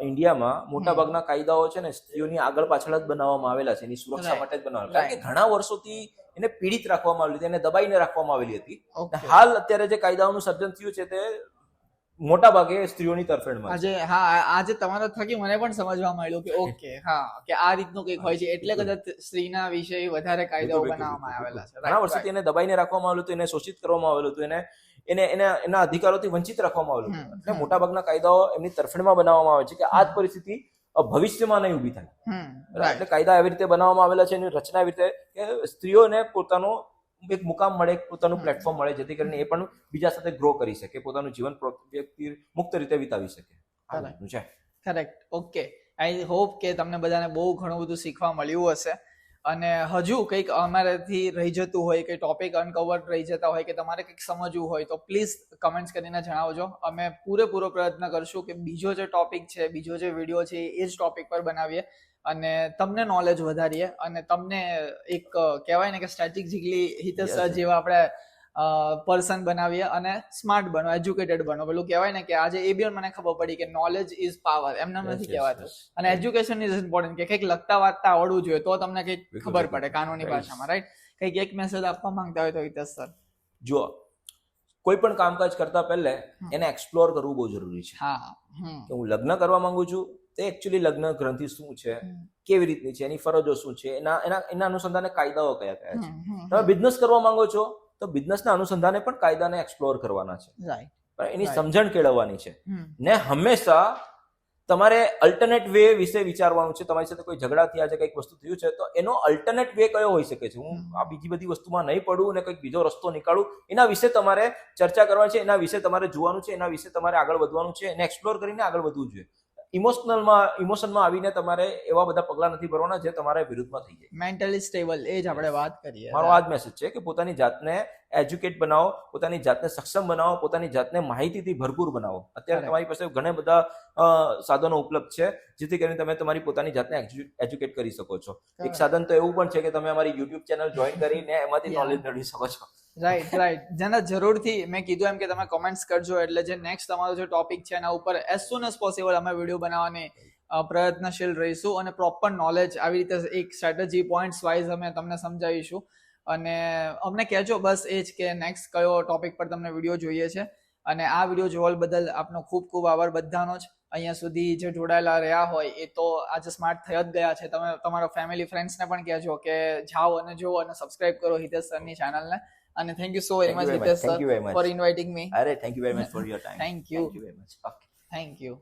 ઇન્ડિયામાં મોટા ભાગના કાયદાઓ છે ને સ્ત્રીઓની આગળ પાછળ જ બનાવવામાં આવેલા છે, એની સુરક્ષા માટે જ બનાવેલા. કારણ કે ઘણા વર્ષોથી એને પીડિત રાખવામાં આવેલી હતી, એને દબાઈને રાખવામાં આવેલી હતી. હાલ અત્યારે જે કાયદાઓનું સર્જન થયું છે તે મોટા ભાગે સ્ત્રીઓની તરફેણમાં. આજે તમારા થકી મને પણ સમજવા મળ્યું કે ઓકે, કે આ રીતનું કંઈક હોય છે, એટલે કદાચ સ્ત્રીના વિશે વધારે કાયદાઓ બનાવવામાં આવેલા છે. ઘણા વર્ષોથી એને દબાઈને રાખવામાં આવેલું હતું, એને શોષિત કરવામાં આવેલું હતું, એને એના અધિકારોથી વંચિત રાખવામાં આવેલું હતું. એટલે મોટા ભાગના કાયદાઓ એમની તરફેણમાં બનાવવામાં આવે છે કે આ જ પરિસ્થિતિ ભવિષ્યમાં નહીં ઊભી થાય. એટલે કાયદા એવી રીતે બનાવવામાં આવેલા છે, એની રચના એવી રીતે કે સ્ત્રીઓને પોતાનો એક મુકામ મળે, પોતાનું પ્લેટફોર્મ મળે, જેથી કરીને એ પણ બીજા સાથે ગ્રો કરી શકે, પોતાનું જીવન મુક્ત રીતે વિતાવી શકે. કરેક્ટ. ઓકે, આઈ હોપ કે તમને બધાને બહુ ઘણું બધું શીખવા મળ્યું હશે. અને હજુ કંઈક અમારાથી રહી જતું હોય, કે ટોપિક અનકવર્ડ રહી જતા હોય, કે તમારે કંઈક સમજવું હોય તો પ્લીઝ કમેન્ટ્સ કરીને જણાવજો. અમે પૂરેપૂરો પ્રયત્ન કરશું કે બીજો જે ટોપિક છે, બીજો જે વિડીયો છે, એ જ ટોપિક પર બનાવીએ અને તમને નોલેજ વધારીએ અને તમને એક કહેવાય ને કે સ્ટ્રેટેજિકલી હિતેશ જેવા આપણે પર્સન બનાવીએ અને સ્માર્ટ બનો, એજ્યુકેટેડ બનો. પેલું કહેવાય ને કે આજે એ બી મને ખબર પડી કે નોલેજ ઇઝ પાવર, એમને નથી કહેવાતું. અને એજ્યુકેશન ઇઝ ઇમ્પોર્ટન્ટ, કે કંઈક લખતા વાંચતા આવડવું જોઈએ તો તમને કંઈક ખબર પડે કાનૂની ભાષામાં, રાઈટ? કંઈક એક મેસેજ આપવા માંગતા હોય તો હિતેશ સર? જો કોઈ પણ કામકાજ કરતા પહેલા એને એક્સપ્લોર કરવું બહુ જરૂરી છે. કે હું લગ્ન કરવા માંગુ છું, તે એકચ્યુઅલી લગ્ન ગ્રંથિ શું છે, કેવી રીતની છે, એની ફરજો શું છે, એના અનુસંધાને કાયદાઓ કયા કયા છે. તમે બિઝનેસ કરવા માંગો છો તો બિઝનેસના અનુસંધાને પણ કાયદાને એક્સપ્લોર કરવાના છે, એની સમજણ કેળવવાની છે. ને હંમેશા તમારે અલ્ટરનેટ વે વિશે વિચારવાનું છે. તમારી સાથે કોઈ ઝઘડા થયા છે, કંઈક વસ્તુ થયું છે, તો એનો અલ્ટરનેટ વે કયો હોઈ શકે છે. હું આ બીજી બધી વસ્તુમાં નહીં પડું અને કંઈક બીજો રસ્તો નીકાળું, એના વિશે તમારે ચર્ચા કરવાની છે, એના વિશે તમારે જોવાનું છે, એના વિશે તમારે આગળ વધવાનું છે, એને એક્સપ્લોર કરીને આગળ વધવું જોઈએ. ઇમોશનમાં આવીને તમારે એવા બધા પગલા નથી ભરવાના જે તમારા વિરુદ્ધમાં થઈ જાય. મેન્ટલી સ્ટેબલ, એ જ આપણે વાત કરીએ. મારો આ જ મેસેજ છે કે પોતાની જાતને એજ્યુકેટ બનાવો, પોતાની જાતને સક્ષમ બનાવો, પોતાની જાતને માહિતીથી ભરપૂર બનાવો. અત્યારે તમારી પાસે ઘણા બધા સાધનો ઉપલબ્ધ છે જેથી કરીને તમે તમારી પોતાની જાતને એજ્યુકેટ કરી શકો છો. એક સાધન તો એવું પણ છે કે તમે અમારી યુટ્યુબ ચેનલ જોઈન કરીને એમાંથી નોલેજ મેળવી શકો છો. રાઈટ. જેના જરૂરથી મેં કીધું એમ કે તમે કોમેન્ટ્સ કરજો, એટલે જે નેક્સ્ટ તમારો જે ટોપિક છે એના ઉપર એઝ સુન એઝ પોસિબલ અમે વિડીયો બનાવવાની પ્રયત્નશીલ રહીશું અને પ્રોપર નોલેજ આવી રીતે એક સ્ટ્રેટેજી પોઈન્ટ્સ વાઇઝ અમે તમને સમજાવીશું. અને અમને કહેજો બસ એ જ કે નેક્સ્ટ કયો ટોપિક પર તમને વિડીયો જોઈએ છે. અને આ વિડીયો જોવા બદલ આપનો ખૂબ ખૂબ આભાર બધાનો જ. અહીંયા સુધી જે જોડાયેલા રહ્યા હોય એ તો આજે સ્માર્ટ થઈ જ ગયા છે. તમે તમારા ફેમિલી ફ્રેન્ડ્સને પણ કહેજો કે જાઓ અને જુઓ અને સબસ્ક્રાઇબ કરો હિતેશ સરની ચેનલને. અને thank you so very much Hitesh sir for inviting me. અરે thank you very much for your time. Thank you very much. Thank you.